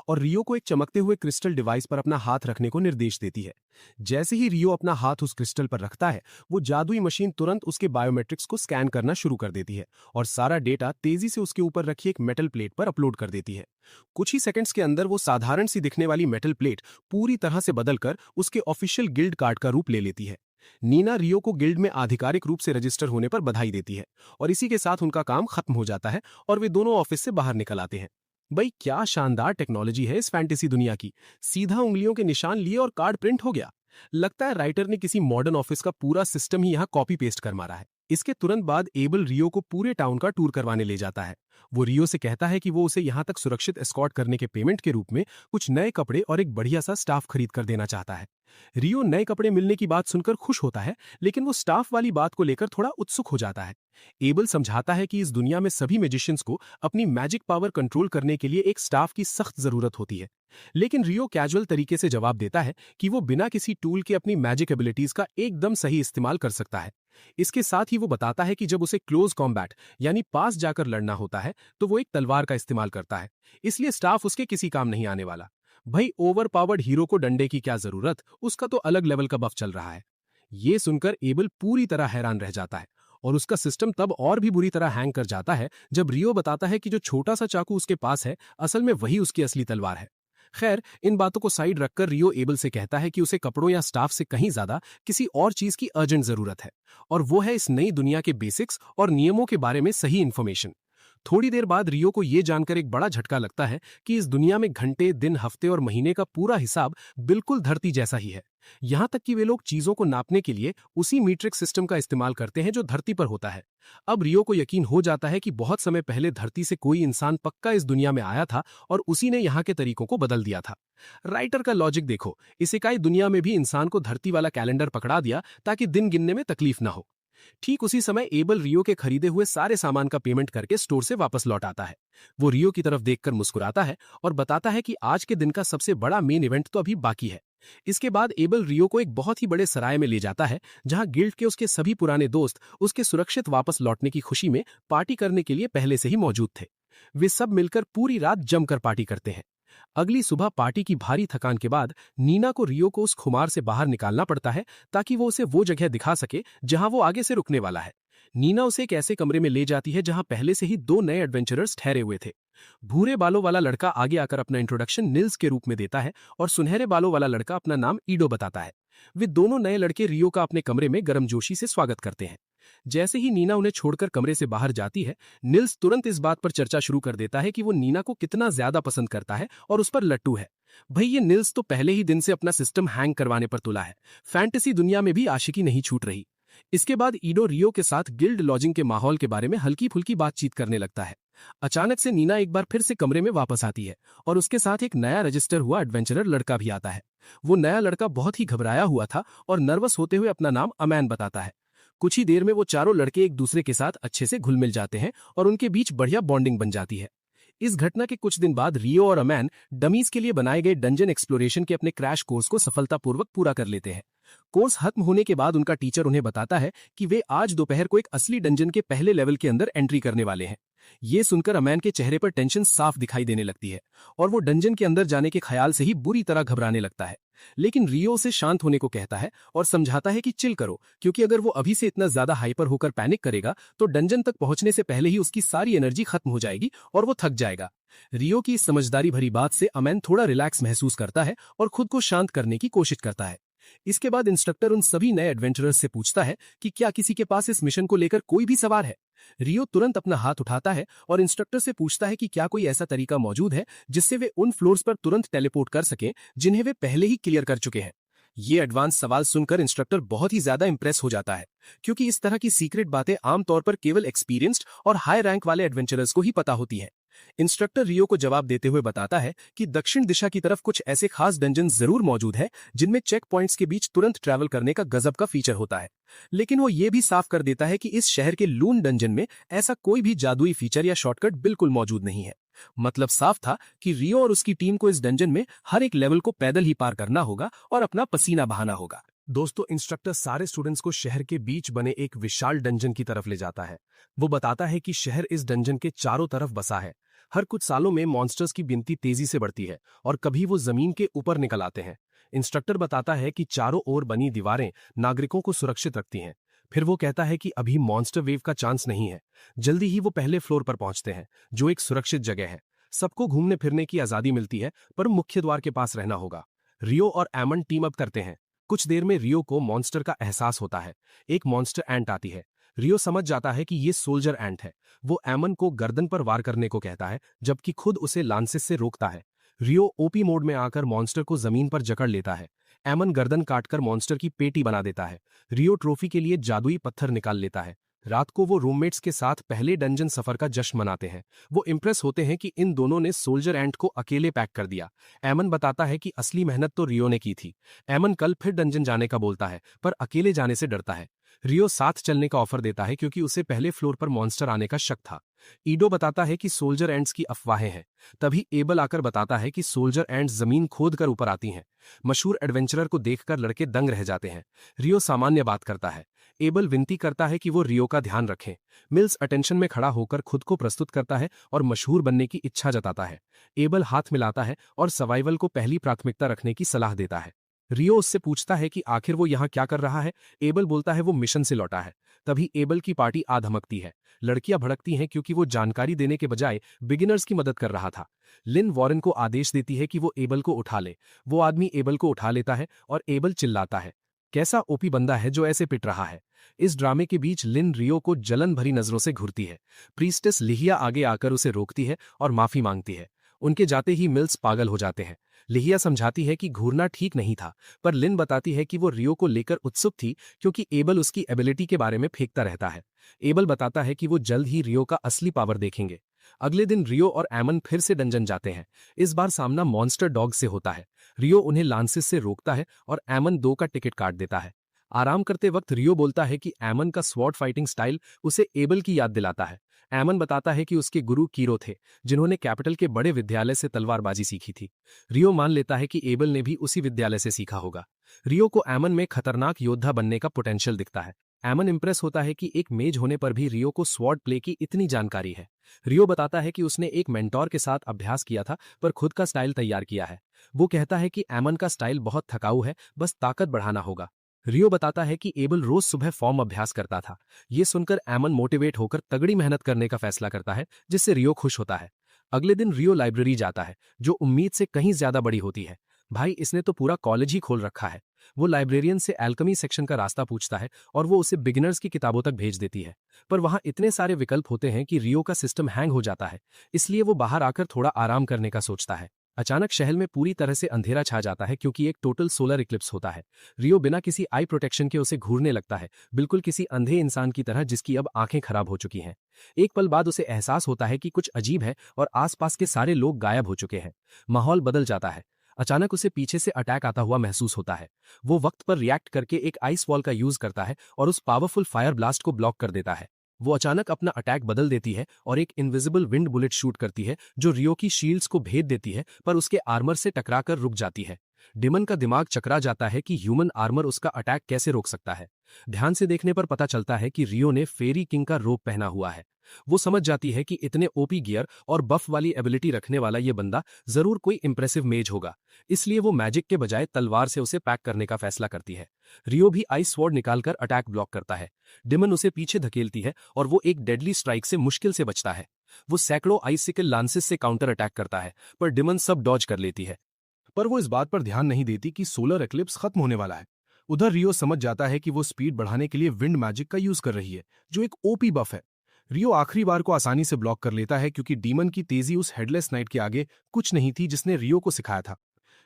और रियो को एक चमकते हुए क्रिस्टल डिवाइस पर अपना हाथ रखने को निर्देश देती है। जैसे ही रियो अपना हाथ उस क्रिस्टल पर रखता है, वो जादुई मशीन तुरंत उसके बायोमेट्रिक्स को स्कैन करना शुरू कर देती है और सारा डेटा तेजी से उसके ऊपर रखी एक मेटल प्लेट पर अपलोड कर देती है। कुछ ही सेकंड्स के अंदर वो साधारण सी दिखने वाली मेटल प्लेट पूरी तरह से बदलकर उसके ऑफिशियल गिल्ड कार्ड का रूप ले लेती है। नीना रियो को गिल्ड में आधिकारिक रूप से रजिस्टर होने पर बधाई देती है और इसी के साथ उनका काम खत्म हो जाता है और वे दोनों ऑफिस से बाहर निकल आते हैं। भाई क्या शानदार टेक्नोलॉजी है इस फैंटेसी दुनिया की। सीधा उंगलियों के निशान लिए और कार्ड प्रिंट हो गया। लगता है राइटर ने किसी मॉडर्न ऑफिस का पूरा सिस्टम ही यहाँ कॉपी पेस्ट कर मारा है। इसके तुरंत बाद एबल रियो को पूरे टाउन का टूर करवाने ले जाता है। वो रियो से कहता है कि वो उसे यहाँ तक सुरक्षित एस्कॉर्ट करने के पेमेंट के रूप में कुछ नए कपड़े और एक बढ़िया सा स्टाफ खरीद कर देना चाहता है। रियो नए कपड़े मिलने की बात सुनकर खुश होता है, लेकिन वो स्टाफ वाली बात को लेकर थोड़ा उत्सुक हो जाता है। एबल समझाता है कि इस दुनिया में सभी मैजिशियंस को अपनी मैजिक पावर कंट्रोल करने के लिए एक स्टाफ की सख्त जरूरत होती है। लेकिन रियो कैजुअल तरीके से जवाब देता है कि वो बिना किसी टूल के अपनी मैजिक एबिलिटीज का एकदम सही इस्तेमाल कर सकता है। इसके साथ ही वो बताता है कि जब उसे क्लोज कॉम्बैट यानी पास जाकर लड़ना होता है तो वो एक तलवार का इस्तेमाल करता है, इसलिए स्टाफ उसके किसी काम नहीं आने वाला। भाई ओवर पावर्ड हीरो को डंडे की क्या जरूरत, उसका तो अलग लेवल का बफ चल रहा है। ये सुनकर एबल पूरी तरह हैरान रह जाता है और उसका सिस्टम तब और भी बुरी तरह हैंग कर जाता है जब रियो बताता है कि जो छोटा सा चाकू उसके पास है असल में वही उसकी असली तलवार है। खैर, इन बातों को साइड रखकर रियो एबल से कहता है कि उसे कपड़ों या स्टाफ से कहीं ज्यादा किसी और चीज की अर्जेंट जरूरत है, और वो है इस नई दुनिया के बेसिक्स और नियमों के बारे में सही इन्फॉर्मेशन। थोड़ी देर बाद रियो को यह जानकर एक बड़ा झटका लगता है कि इस दुनिया में घंटे, दिन, हफ्ते और महीने का पूरा हिसाब बिल्कुल धरती जैसा ही है। यहां तक कि वे लोग चीजों को नापने के लिए उसी मीट्रिक सिस्टम का इस्तेमाल करते हैं जो धरती पर होता है। अब रियो को यकीन हो जाता है कि बहुत समय पहले धरती से कोई इंसान पक्का इस दुनिया में आया था और उसी ने यहाँ के तरीकों को बदल दिया था। राइटर का लॉजिक देखो, इस इकाई दुनिया में भी इंसान को धरती वाला कैलेंडर पकड़ा दिया ताकि दिन गिनने में तकलीफ ना हो। ठीक उसी समय एबल रियो के खरीदे हुए सारे सामान का पेमेंट करके स्टोर से वापस लौट आता है। वो रियो की तरफ देखकर मुस्कुराता है और बताता है कि आज के दिन का सबसे बड़ा मेन इवेंट तो अभी बाकी है। इसके बाद एबल रियो को एक बहुत ही बड़े सराय में ले जाता है जहां गिल्ड के उसके सभी पुराने दोस्त उसके सुरक्षित वापस लौटने की खुशी में पार्टी करने के लिए पहले से ही मौजूद थे। वे सब मिलकर पूरी रात जमकर पार्टी करते हैं। अगली सुबह पार्टी की भारी थकान के बाद नीना को रियो को उस खुमार से बाहर निकालना पड़ता है ताकि वो उसे वो जगह दिखा सके जहां वो आगे से रुकने वाला है। नीना उसे एक ऐसे कमरे में ले जाती है जहां पहले से ही 2 नए एडवेंचरर्स ठहरे हुए थे। भूरे बालों वाला लड़का आगे आकर अपना इंट्रोडक्शन निल्स के रूप में देता है और सुनहरे बालों वाला लड़का अपना नाम ईडो बताता है। वे दोनों नए लड़के रियो का अपने कमरे में गर्मजोशी से स्वागत करते हैं। जैसे ही नीना उन्हें छोड़कर कमरे से बाहर जाती है, निल्स तुरंत इस बात पर चर्चा शुरू कर देता है कि वो नीना को कितना ज्यादा पसंद करता है और उस पर लट्टू है। भाई ये निल्स तो पहले ही दिन से अपना सिस्टम हैंग करवाने पर तुला है। फैंटेसी दुनिया में भी आशिकी नहीं छूट रही। इसके बाद ईडो रियो के साथ गिल्ड लॉजिंग के माहौल के बारे में हल्की फुल्की बातचीत करने लगता है। अचानक से नीना एक बार फिर से कमरे में वापस आती है और उसके साथ एक नया रजिस्टर हुआ एडवेंचरर लड़का भी आता है। वो नया लड़का बहुत ही घबराया हुआ था और नर्वस होते हुए अपना नाम अमैन बताता है। कुछ ही देर में वो चारों लड़के एक दूसरे के साथ अच्छे से घुल मिल जाते हैं और उनके बीच बढ़िया बॉन्डिंग बन जाती है। इस घटना के कुछ दिन बाद रियो और अमैन डमीज के लिए बनाए गए डंजन एक्सप्लोरेशन के अपने क्रैश कोर्स को सफलतापूर्वक पूरा कर लेते हैं। कोर्स खत्म होने के बाद उनका टीचर उन्हें बताता है कि वे आज दोपहर को एक असली डंजन के पहले लेवल के अंदर एंट्री करने वाले हैं। ये सुनकर अमैन के चेहरे पर टेंशन साफ दिखाई देने लगती है और वो डंजन के अंदर जाने के ख्याल से ही बुरी तरह घबराने लगता है। लेकिन रियो उसे शांत होने को कहता है और समझाता है कि चिल करो, क्योंकि अगर वो अभी से इतना ज्यादा हाइपर होकर पैनिक करेगा तो डंजन तक पहुंचने से पहले ही उसकी सारी एनर्जी खत्म हो जाएगी और वो थक जाएगा। रियो की इस समझदारी भरी बात से अमैन थोड़ा रिलैक्स महसूस करता है और खुद को शांत करने की कोशिश करता है। इसके बाद इंस्ट्रक्टर उन सभी नए एडवेंचरर्स से पूछता है कि क्या किसी के पास इस मिशन को लेकर कोई भी सवाल है। रियो तुरंत अपना हाथ उठाता है और इंस्ट्रक्टर से पूछता है कि क्या कोई ऐसा तरीका मौजूद है जिससे वे उन फ्लोर्स पर तुरंत टेलीपोर्ट कर सकें जिन्हें वे पहले ही क्लियर कर चुके हैं। ये एडवांस सवाल सुनकर इंस्ट्रक्टर बहुत ही ज्यादा इंप्रेस हो जाता है, क्योंकि इस तरह की सीक्रेट बातें आमतौर पर केवल एक्सपीरियंस्ड और हाई रैंक वाले एडवेंचरर्स को ही पता होती हैं। इंस्ट्रक्टर रियो को जवाब देते हुए बताता है कि दक्षिण दिशा की तरफ कुछ ऐसे खास डंजन जरूर मौजूद है जिनमें चेक पॉइंट्स के बीच तुरंत ट्रैवल करने का गजब का फीचर होता है। लेकिन वो ये भी साफ कर देता है कि इस शहर के लून डंजन में ऐसा कोई भी जादुई फीचर या शॉर्टकट बिल्कुल मौजूद नहीं है। मतलब साफ था कि रियो और उसकी टीम को इस डंजन में हर एक लेवल को पैदल ही पार करना होगा और अपना पसीना बहाना होगा। दोस्तों, इंस्ट्रक्टर सारे स्टूडेंट्स को शहर के बीच बने एक विशाल डंजन की तरफ ले जाता है। वो बताता है कि शहर इस डंजन के चारों तरफ बसा है। हर कुछ सालों में मॉन्स्टर्स की गिनती तेजी से बढ़ती है और कभी वो जमीन के ऊपर निकल आते हैं। इंस्ट्रक्टर बताता है कि चारों ओर बनी दीवारें नागरिकों को सुरक्षित रखती हैं। फिर वो कहता है कि अभी मॉन्स्टर वेव का चांस नहीं है। जल्दी ही वो पहले फ्लोर पर पहुंचते हैं, जो एक सुरक्षित जगह है। सबको घूमने फिरने की आजादी मिलती है, पर मुख्य द्वार के पास रहना होगा। रियो और एमन टीम अप करते हैं। कुछ देर में रियो को मॉन्स्टर का एहसास होता है। एक मॉन्स्टर एंट आती है। रियो समझ जाता है कि ये सोल्जर एंट है। वो एमन को गर्दन पर वार करने को कहता है, जबकि खुद उसे लांसेस से रोकता है। रियो ओपी मोड में आकर मॉन्स्टर को जमीन पर जकड़ लेता है। एमन गर्दन काटकर मॉन्स्टर की पेटी बना देता है। रियो ट्रॉफी के लिए जादुई पत्थर निकाल लेता है। रात को वो रूममेट्स के साथ पहले डंजन सफर का जश्न मनाते हैं। वो इम्प्रेस होते हैं कि इन दोनों ने सोल्जर एंट को अकेले पैक कर दिया। एमन बताता है कि असली मेहनत तो रियो ने की थी। एमन कल फिर डंजन जाने का बोलता है, पर अकेले जाने से डरता है। रियो साथ चलने का ऑफर देता है क्योंकि उसे पहले फ्लोर पर मॉन्स्टर आने का शक था। ईडो बताता है कि सोल्जर एंट्स की अफवाहें हैं। तभी एबल आकर बताता है कि सोल्जर एंट्स जमीन खोद कर ऊपर आती हैं। मशहूर एडवेंचरर को देखकर लड़के दंग रह जाते हैं। रियो सामान्य बात करता है। एबल विनती करता है कि वो रियो का ध्यान रखें। मिल्स अटेंशन में खड़ा होकर खुद को प्रस्तुत करता है और मशहूर बनने की इच्छा जताता है। एबल हाथ मिलाता है और सर्वाइवल को पहली प्राथमिकता रखने की सलाह देता है। रियो उससे पूछता है कि आखिर वो यहाँ क्या कर रहा है। एबल बोलता है वो मिशन से लौटा है। तभी एबल की पार्टी आ धमकती है। लड़कियां भड़कती हैं क्योंकि वो जानकारी देने के बजाय बिगिनर्स की मदद कर रहा था। लिन वॉरेन को आदेश देती है कि वो एबल को उठा ले। वो आदमी एबल को उठा लेता है और एबल चिल्लाता है, कैसा ओपी बंदा है जो ऐसे पिट रहा है। इस ड्रामे के बीच लिन रियो को जलन भरी नजरों से घूरती है। प्रीस्टेस लिहिया आगे आकर उसे रोकती है और माफी मांगती है। उनके जाते ही मिल्स पागल हो जाते हैं। लिहिया समझाती है कि घूरना ठीक नहीं था, पर लिन बताती है कि वो रियो को लेकर उत्सुक थी क्योंकि एबल उसकी एबिलिटी के बारे में फेंकता रहता है। एबल बताता है कि वो जल्द ही रियो का असली पावर देखेंगे। अगले दिन रियो और एमन फिर से डंजन जाते हैं। इस बार सामना मॉन्स्टर डॉग से होता है। रियो उन्हें लांसेस से रोकता है और एमन 2 का टिकट काट देता है। आराम करते वक्त रियो बोलता है कि एमन का स्वॉर्ड फाइटिंग स्टाइल उसे एबल की याद दिलाता है। एमन बताता है कि उसके गुरु कीरो थे, जिन्होंने कैपिटल के बड़े विद्यालय से तलवारबाजी सीखी थी। रियो मान लेता है कि एबल ने भी उसी विद्यालय से सीखा होगा। रियो को एमन में खतरनाक योद्धा बनने का पोटेंशियल दिखता है। एमन इंप्रेस होता है कि एक मेज होने पर भी रियो को स्वॉर्ड प्ले की इतनी जानकारी है। रियो बताता है कि उसने एक मेंटोर के साथ अभ्यास किया था, पर खुद का स्टाइल तैयार किया है। वो कहता है कि एमन का स्टाइल बहुत थकाऊ है, बस ताकत बढ़ाना होगा। रियो बताता है कि एबल रोज सुबह फॉर्म अभ्यास करता था। ये सुनकर एमन मोटिवेट होकर तगड़ी मेहनत करने का फैसला करता है, जिससे रियो खुश होता है। अगले दिन रियो लाइब्रेरी जाता है, जो उम्मीद से कहीं ज्यादा बड़ी होती है। भाई, इसने तो पूरा कॉलेज ही खोल रखा है। वो लाइब्रेरियन से एल्केमी सेक्शन का रास्ता पूछता है और वो उसे बिगिनर्स की किताबों तक भेज देती है। पर वहां इतने सारे विकल्प होते हैं कि रियो का सिस्टम हैंग हो जाता है। इसलिए वो बाहर आकर थोड़ा आराम करने का सोचता है। अचानक शहर में पूरी तरह से अंधेरा छा जाता है क्योंकि एक टोटल सोलर इक्लिप्स होता है। रियो बिना किसी आई प्रोटेक्शन के उसे घूरने लगता है, बिल्कुल किसी अंधे इंसान की तरह जिसकी अब आंखें खराब हो चुकी हैं। एक पल बाद उसे एहसास होता है कि कुछ अजीब है और आसपास के सारे लोग गायब हो चुके हैं। माहौल बदल जाता है। अचानक उसे पीछे से अटैक आता हुआ महसूस होता है। वो वक्त पर रिएक्ट करके एक आइस वॉल का यूज करता है और उस पावरफुल फायर ब्लास्ट को ब्लॉक कर देता है। वो अचानक अपना अटैक बदल देती है और एक इनविजिबल विंड बुलेट शूट करती है, जो रियो की शील्ड्स को भेद देती है, पर उसके आर्मर से टकराकर रुक जाती है। डिमन का दिमाग चकरा जाता है कि ह्यूमन आर्मर उसका अटैक कैसे रोक सकता है। ध्यान से देखने पर पता चलता है कि रियो ने फेरी किंग का रोब पहना हुआ है। वो समझ जाती है कि इतने ओपी गियर और बफ वाली एबिलिटी रखने वाला ये बंदा जरूर कोई इंप्रेसिव मेज होगा। इसलिए वो मैजिक के बजाय तलवार से उसे पैक करने का फैसला करती है। रियो भी आइस स्वॉर्ड निकालकर अटैक ब्लॉक करता है। डिमन उसे पीछे धकेलती है और वो एक डेडली स्ट्राइक से मुश्किल से बचता है। वो सैकड़ों आइसिकल लांसेस से काउंटर अटैक करता है, पर डिमन सब डॉज कर लेती है। पर वो इस बात पर ध्यान नहीं देती कि सोलर एक्लिप्स खत्म होने वाला है। उधर रियो समझ जाता है कि वो स्पीड बढ़ाने के लिए विंड मैजिक का यूज कर रही है, जो एक ओपी बफ है। रियो आखिरी बार को आसानी से ब्लॉक कर लेता है क्योंकि डीमन की तेजी उस हेडलेस नाइट के आगे कुछ नहीं थी जिसने रियो को सिखाया था।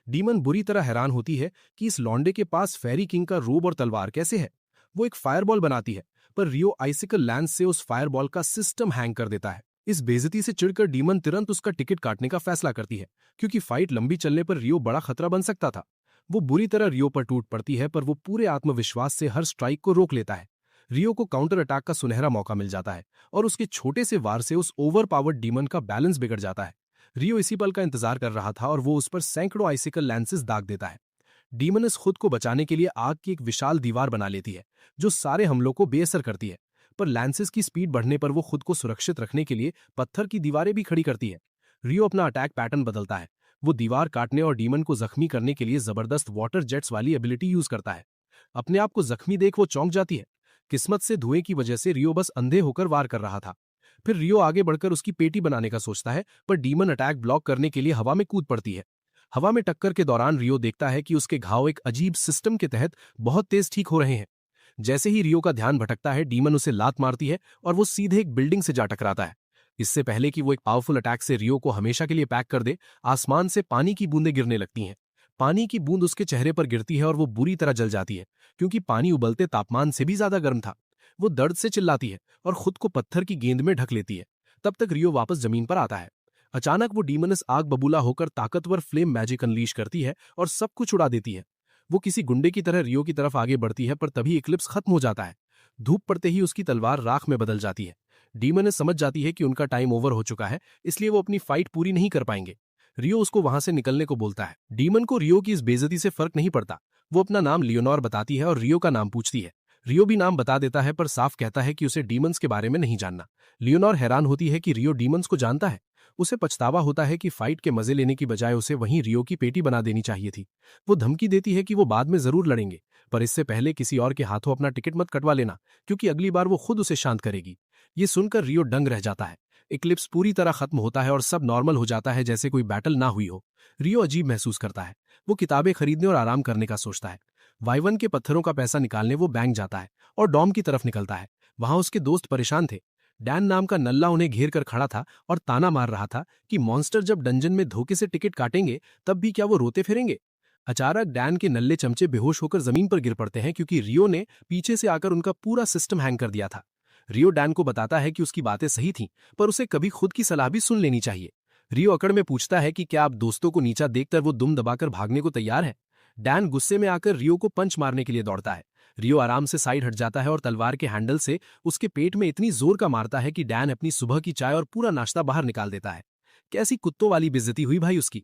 डीमन बुरी तरह हैरान होती है कि इस लौंडे के पास फेरी किंग का रोब और तलवार कैसे है। वो एक फायरबॉल बनाती है, पर रियो आइसिकल लैंस से उस फायरबॉल का सिस्टम हैंग कर देता है। इस बेइज्जती से चिढ़कर डीमन तुरंत उसका टिकट काटने का फैसला करती है, क्योंकि फाइट लंबी चलने पर रियो बड़ा खतरा बन सकता था। वो बुरी तरह रियो पर टूट पड़ती है, पर वो पूरे आत्मविश्वास से हर स्ट्राइक को रोक लेता है। रियो को काउंटर अटैक का सुनहरा मौका मिल जाता है और उसके छोटे से वार से उस ओवर पावर्ड डीमन का बैलेंस बिगड़ जाता है। रियो इसी पल का इंतजार कर रहा था और वो उस पर सैकड़ों आइसिकल लैंसेस दाग देता है। डीमनस खुद को बचाने के लिए आग की एक विशाल दीवार बना लेती है, जो सारे हमलों को बेअसर करती है। पर लैंसेस की स्पीड बढ़ने पर वो खुद को सुरक्षित रखने के लिए पत्थर की दीवारें भी खड़ी करती है। रियो अपना अटैक पैटर्न बदलता है। वो दीवार काटने और डीमन को जख्मी करने के लिए जबरदस्त वाटर जेट्स वाली एबिलिटी यूज करता है। अपने आप को जख्मी देख वो चौंक जाती है। किस्मत से धुएं की वजह से रियो बस अंधे होकर वार कर रहा था। फिर रियो आगे बढ़कर उसकी पेटी बनाने का सोचता है, पर डीमन अटैक ब्लॉक करने के लिए हवा में कूद पड़ती है। हवा में टक्कर के दौरान रियो देखता है कि उसके घाव एक अजीब सिस्टम के तहत बहुत तेज ठीक हो रहे हैं। जैसे ही रियो का ध्यान भटकता है, डीमन उसे लात मारती है और वो सीधे एक बिल्डिंग से जा टकराता है। इससे पहले कि वो एक पावरफुल अटैक से रियो को हमेशा के लिए पैक कर दे, आसमान से पानी की बूंदें गिरने लगती हैं। पानी की बूंद उसके चेहरे पर गिरती है और वो बुरी तरह जल जाती है, क्योंकि पानी उबलते तापमान से भी ज्यादा गर्म था। वो दर्द से चिल्लाती है और खुद को पत्थर की गेंद में ढक लेती है। तब तक रियो वापस जमीन पर आता है। अचानक वो डीमनस आग बबूला होकर ताकतवर फ्लेम मैजिक अनलीश करती है और सब कुछ उड़ा देती है। वो किसी गुंडे की तरह रियो की तरफ आगे बढ़ती है, पर तभी इक्लिप्स खत्म हो जाता है। धूप पड़ते ही उसकी तलवार राख में बदल जाती है। डीमनस समझ जाती है कि उनका टाइम ओवर हो चुका है, इसलिए वो अपनी फाइट पूरी नहीं कर पाएंगे। रियो उसको वहां से निकलने को बोलता है। डीमन को रियो की इस बेइज्जती से फर्क नहीं पड़ता। वो अपना नाम लियोनॉर बताती है और रियो का नाम पूछती है। रियो भी नाम बता देता है, पर साफ कहता है कि उसे डीमंस के बारे में नहीं जानना। लियोनॉर हैरान होती है कि रियो डीमंस को जानता है। उसे पछतावा होता है कि फाइट के मजे लेने की बजाय उसे वहीं रियो की पेटी बना देनी चाहिए थी। वो धमकी देती है कि वो बाद में जरूर लड़ेंगे, पर इससे पहले किसी और के हाथों अपना टिकट मत कटवा लेना, क्योंकि अगली बार वो खुद उसे शांत करेगी। ये सुनकर रियो दंग रह जाता है। इक्लिप्स पूरी तरह खत्म होता है और सब नॉर्मल हो जाता है, जैसे कोई बैटल ना हुई हो। रियो अजीब महसूस करता है। वो किताबें खरीदने और आराम करने का सोचता है। वाइवन के पत्थरों का पैसा निकालने वो बैंक जाता है और डॉम की तरफ निकलता है। वहां उसके दोस्त परेशान थे। डैन नाम का नल्ला उन्हें घेर कर खड़ा था और ताना मार रहा था कि मॉन्स्टर जब डंजन में धोखे से टिकट काटेंगे, तब भी क्या वो रोते फिरेंगे। अचानक डैन के नल्ले चमचे बेहोश होकर जमीन पर गिर पड़ते हैं, क्योंकि रियो ने पीछे से आकर उनका पूरा सिस्टम हैंग कर दिया था। रियो डैन को बताता है कि उसकी बातें सही थीं, पर उसे कभी खुद की सलाह भी सुन लेनी चाहिए। रियो अकड़ में पूछता है कि क्या आप दोस्तों को नीचा देखकर वो दुम दबाकर भागने को तैयार है। डैन गुस्से में आकर रियो को पंच मारने के लिए दौड़ता है। रियो आराम से साइड हट जाता है और तलवार के हैंडल से उसके पेट में इतनी जोर का मारता है कि डैन अपनी सुबह की चाय और पूरा नाश्ता बाहर निकाल देता है। कैसी कुत्तों वाली बेइज्जती हुई भाई उसकी।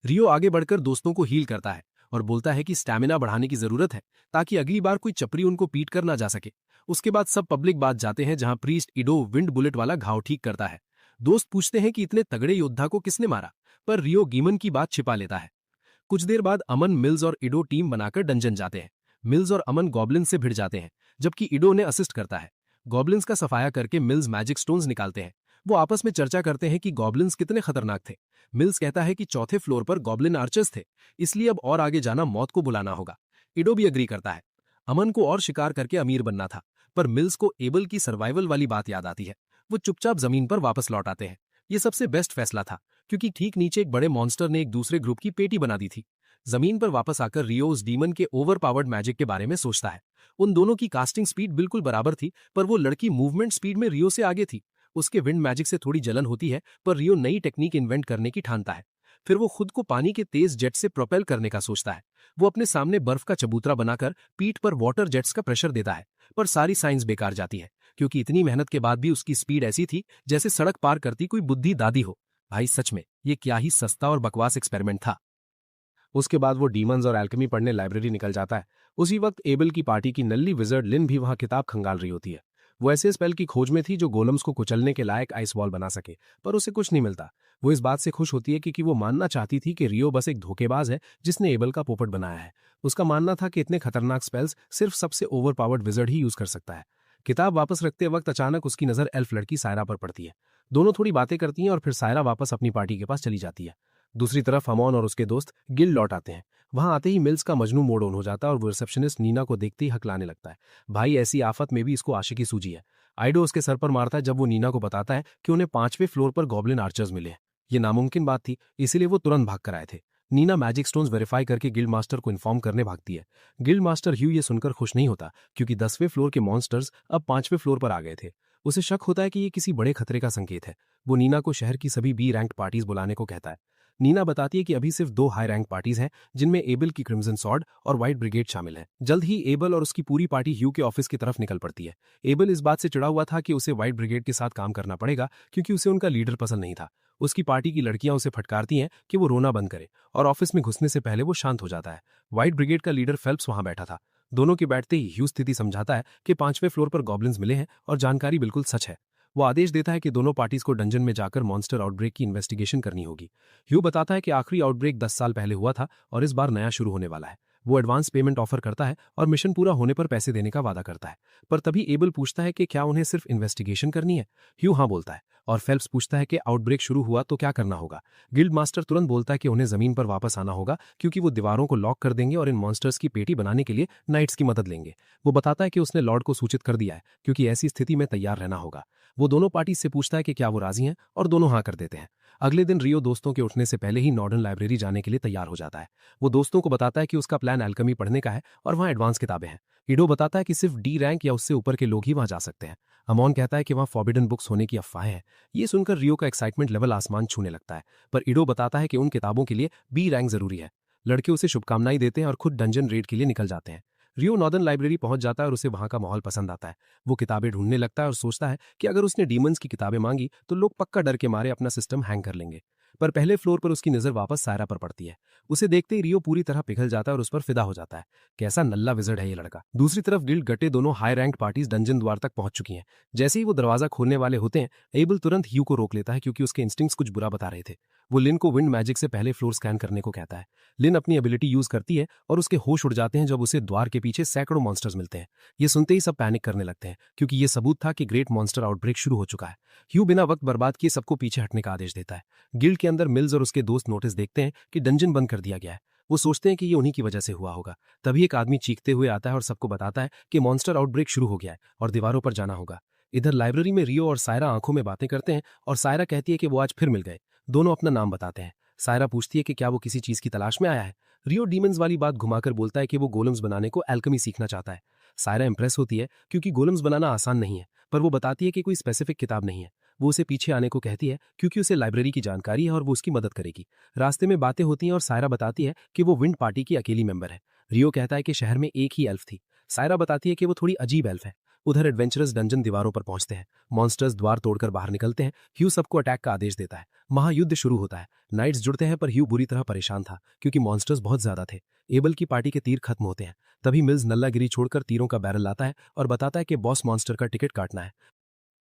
रियो आगे बढ़कर दोस्तों को हील करता है और बोलता है कि स्टैमिना बढ़ाने की जरूरत है, ताकि अगली बार कोई चपरी उनको पीट कर ना जा सके। उसके बाद सब पब्लिक बात जाते हैं, जहां प्रीस्ट इडो विंड बुलेट वाला घाव ठीक करता है। दोस्त पूछते हैं कि इतने तगड़े योद्धा को किसने मारा, पर रियो गीमन की बात छिपा लेता है। कुछ देर बाद अमन, मिल्स और इडो टीम बनाकर डंजन जाते हैं। मिल्स और अमन गॉब्लिन से भिड़ जाते हैं, जबकि इडो ने असिस्ट करता है। गॉब्लिन्स का सफाया करके मिल्स मैजिक स्टोन्स निकालते हैं। वो आपस में चर्चा करते हैं कि गॉब्लिन्स कितने खतरनाक थे। मिल्स कहता है कि चौथे फ्लोर पर गॉब्लिन आर्चर्स थे, इसलिए अब और आगे जाना मौत को बुलाना होगा। इडो भी अग्री करता है। अमन को और शिकार करके अमीर बनना था, पर मिल्स को एबल की सर्वाइवल वाली बात याद आती है। वो चुपचाप जमीन पर वापस लौट आते हैं। ये सबसे बेस्ट फैसला था, क्योंकि ठीक नीचे एक बड़े मॉन्स्टर ने एक दूसरे ग्रुप की पेटी बना दी थी। जमीन पर वापस आकर रियो उस डीमन के ओवर पावर्ड मैजिक के बारे में सोचता है। उन दोनों की कास्टिंग स्पीड बिल्कुल बराबर थी, पर वो लड़की मूवमेंट स्पीड में रियो से आगे थी। उसके विंड मैजिक से थोड़ी जलन होती है, पर रियो नई टेक्निक इन्वेंट करने की ठानता है। फिर वो खुद को पानी के तेज जेट से प्रोपेल करने का सोचता है। वो अपने सामने बर्फ का चबूतरा बनाकर पीठ पर वाटर जेट्स का प्रेशर देता है, पर सारी साइंस बेकार जाती है, क्योंकि इतनी मेहनत के बाद भी उसकी स्पीड ऐसी थी जैसे सड़क पार करती कोई बुद्धि दादी हो। भाई सच में ये क्या ही सस्ता और बकवास एक्सपेरिमेंट था। उसके बाद वो डीमंस और एल्केमी पढ़ने लाइब्रेरी निकल जाता है। उसी वक्त एबल की पार्टी की नल्ली विजर्ड लिन भी वहां किताब खंगाल रही होती है। वो ऐसे स्पेल की खोज में थी जो गोलम्स को कुचलने के लायक आइस वॉल बना सके, पर उसे कुछ नहीं मिलता। वो इस बात से खुश होती है क्योंकि वो मानना चाहती थी कि रियो बस एक धोखेबाज है जिसने एबल का पोपट बनाया है। उसका मानना था कि इतने खतरनाक स्पेल्स सिर्फ सबसे ओवर पावर्ड विजर्ड ही यूज कर सकता है। किताब वापस रखते वक्त अचानक उसकी नजर एल्फ लड़की सायरा पर पड़ती है। दोनों थोड़ी बातें करती हैं और फिर सायरा वापस अपनी पार्टी के पास चली जाती है। दूसरी तरफ अमोन और उसके दोस्त गिल लौट आते हैं। वहां आते ही मिल्स का मजनू मोड ऑन हो जाता है और वो रिसेप्शनिस्ट नीना को देखते ही हकलाने लगता है। भाई ऐसी आफत में भी इसको आशिकी सूझी है। आइडो उसके सर पर मारता है जब वो नीना को बताता है कि उन्हें 5वें फ्लोर पर गॉब्लिन आर्चर्स मिले हैं। ये नामुमकिन बात थी, इसीलिए वो तुरंत भाग कर आए थे। नीना मैजिक स्टोन्स वेरीफाई करके गिल्ड मास्टर को इन्फॉर्म करने भागती है। गिल्ड मास्टर ह्यू ये सुनकर खुश नहीं होता, क्योंकि 10वें फ्लोर के मॉन्स्टर्स अब 5वें फ्लोर पर आ गए थे। उसे शक होता है कि ये किसी बड़े खतरे का संकेत है। वो नीना को शहर की सभी बी रैंक्ड पार्टीज बुलाने को कहता है। नीना बताती है कि अभी सिर्फ 2 हाई रैंक पार्टीज हैं, जिनमें एबल की क्रिम्सन सॉर्ड और व्हाइट ब्रिगेड शामिल है। जल्द ही एबल और उसकी पूरी पार्टी ह्यू के ऑफिस की तरफ निकल पड़ती है। एबल इस बात से चिढ़ा हुआ था कि उसे व्हाइट ब्रिगेड के साथ काम करना पड़ेगा, क्योंकि उसे उनका लीडर पसंद नहीं था। उसकी पार्टी की लड़कियां उसे फटकारती हैं कि वो रोना बंद करे, और ऑफिस में घुसने से पहले वो शांत हो जाता है। व्हाइट ब्रिगेड का लीडर फेल्प्स वहां बैठा था। दोनों के बैठते ही ह्यू स्थिति समझाता है कि 5वें फ्लोर पर गॉब्लिन्स मिले हैं और जानकारी बिल्कुल सच है। वो आदेश देता है कि दोनों पार्टीज को डंजन में जाकर मॉन्स्टर आउटब्रेक की इन्वेस्टिगेशन करनी होगी। ह्यू बताता है कि आखिरी आउटब्रेक 10 साल पहले हुआ था और इस बार नया शुरू होने वाला है। वो एडवांस पेमेंट ऑफर करता है और मिशन पूरा होने पर पैसे देने का वादा करता है। पर तभी एबल पूछता है कि क्या उन्हें सिर्फ इन्वेस्टिगेशन करनी है। ह्यू हाँ बोलता है और फेल्प्स पूछता है कि आउटब्रेक शुरू हुआ तो क्या करना होगा। गिल्ड मास्टर तुरंत बोलता है कि उन्हें जमीन पर वापस आना होगा, क्योंकि वो दीवारों को लॉक कर देंगे और इन मॉन्स्टर्स की पेटी बनाने के लिए नाइट्स की मदद लेंगे। वो बताता है कि उसने लॉर्ड को सूचित कर दिया है, क्योंकि ऐसी स्थिति में तैयार रहना होगा। वो दोनों पार्टी से पूछता है कि क्या वो राजी हैं, और दोनों हाँ कर देते हैं। अगले दिन रियो दोस्तों के उठने से पहले ही नॉर्डर्न लाइब्रेरी जाने के लिए तैयार हो जाता है। वो दोस्तों को बताता है कि उसका प्लान एल्केमी पढ़ने का है और वहाँ एडवांस किताबें हैं। इडो बताता है कि सिर्फ डी रैंक या उससे ऊपर के लोग ही वहाँ जा सकते हैं। अमोन कहता है कि वहाँ फॉरबिडन बुक्स होने की अफवाहें हैं। ये सुनकर रियो का एक्साइटमेंट लेवल आसमान छूने लगता है, पर इडो बताता है कि उन किताबों के लिए बी रैंक जरूरी है। लड़के उसे शुभकामनाएं देते हैं और खुद डंजन रेड के लिए निकल जाते हैं। रियो नॉर्दर्न लाइब्रेरी पहुंच जाता है और उसे वहां का माहौल पसंद आता है। वो किताबें ढूंढने लगता है और सोचता है कि अगर उसने डीमंस की किताबें मांगी तो लोग पक्का डर के मारे अपना सिस्टम हैंग कर लेंगे। पर पहले फ्लोर पर उसकी नजर वापस सायरा पर पड़ती है। उसे देखते ही रियो पूरी तरह पिघल जाता है और उस पर फिदा हो जाता है। कैसा नल्ला विजर्ड है ये लड़का। दूसरी तरफ गिल्ड गट्टे दोनों हाई रैंक पार्टीज डंजन द्वार तक पहुंच चुकी हैं। जैसे ही वो दरवाजा खोलने वाले होते हैं, एबल तुरंत ह्यू को रोक लेता है, क्योंकि उसके इंस्टिंक्ट्स कुछ बुरा बता रहे थे। वो लिन को विंड मैजिक से पहले फ्लोर स्कैन करने को कहता है। लिन अपनी एबिलिटी यूज करती है और उसके होश उड़ जाते हैं जब उसे द्वार के पीछे सैकड़ों मॉन्स्टर्स मिलते हैं। ये सुनते ही सब पैनिक करने लगते हैं, क्योंकि ये सबूत था कि ग्रेट मॉन्स्टर आउटब्रेक शुरू हो चुका है। ह्यू बिना वक्त बर्बाद किए सबको पीछे हटने का आदेश देता है। गिल्ड के अंदर मिल्स और उसके दोस्त नोटिस देखते हैं कि डंजन बंद कर दिया गया है। वो सोचते हैं कि ये उन्हीं की वजह से हुआ होगा। तभी एक आदमी चीखते हुए आता है और सबको बताता है कि मॉन्स्टर आउटब्रेक शुरू हो गया है और दीवारों पर जाना होगा। इधर लाइब्रेरी में रियो और सायरा आंखों में बातें करते हैं और सायरा कहती है कि वो आज फिर मिल गए। दोनों अपना नाम बताते हैं। सायरा पूछती है कि क्या वो किसी चीज की तलाश में आया है। रियो डीमंस वाली बात घुमाकर बोलता है कि वो गोलम्स बनाने को एल्केमी सीखना चाहता है। सायरा इंप्रेस होती है, क्योंकि गोलम्स बनाना आसान नहीं है, पर वो बताती है कि कोई स्पेसिफिक किताब नहीं है। वो उसे पीछे आने को कहती है, क्योंकि उसे लाइब्रेरी की जानकारी है और वो उसकी मदद करेगी। रास्ते में बातें होती हैं और सायरा बताती है कि वो विंड पार्टी की अकेली मेंबर है। रियो कहता है कि शहर में एक ही एल्फ थी। सायरा बताती है कि वो थोड़ी अजीब एल्फ है। उधर एडवेंचरस डंजन दीवारों पर पहुंचते हैं। मॉन्स्टर्स द्वार तोड़कर बाहर निकलते हैं। ह्यू सबको अटैक का आदेश देता है। महायुद्ध शुरू होता है। नाइट्स जुड़ते हैं, पर ह्यू बुरी तरह परेशान था, क्योंकि मॉन्स्टर्स बहुत ज्यादा थे। एबल की पार्टी के तीर खत्म होते हैं। तभी मिल्स नल्लागिरी छोड़कर तीरों का बैरल लाता है और बताता है कि बॉस मॉन्स्टर का टिकट काटना है।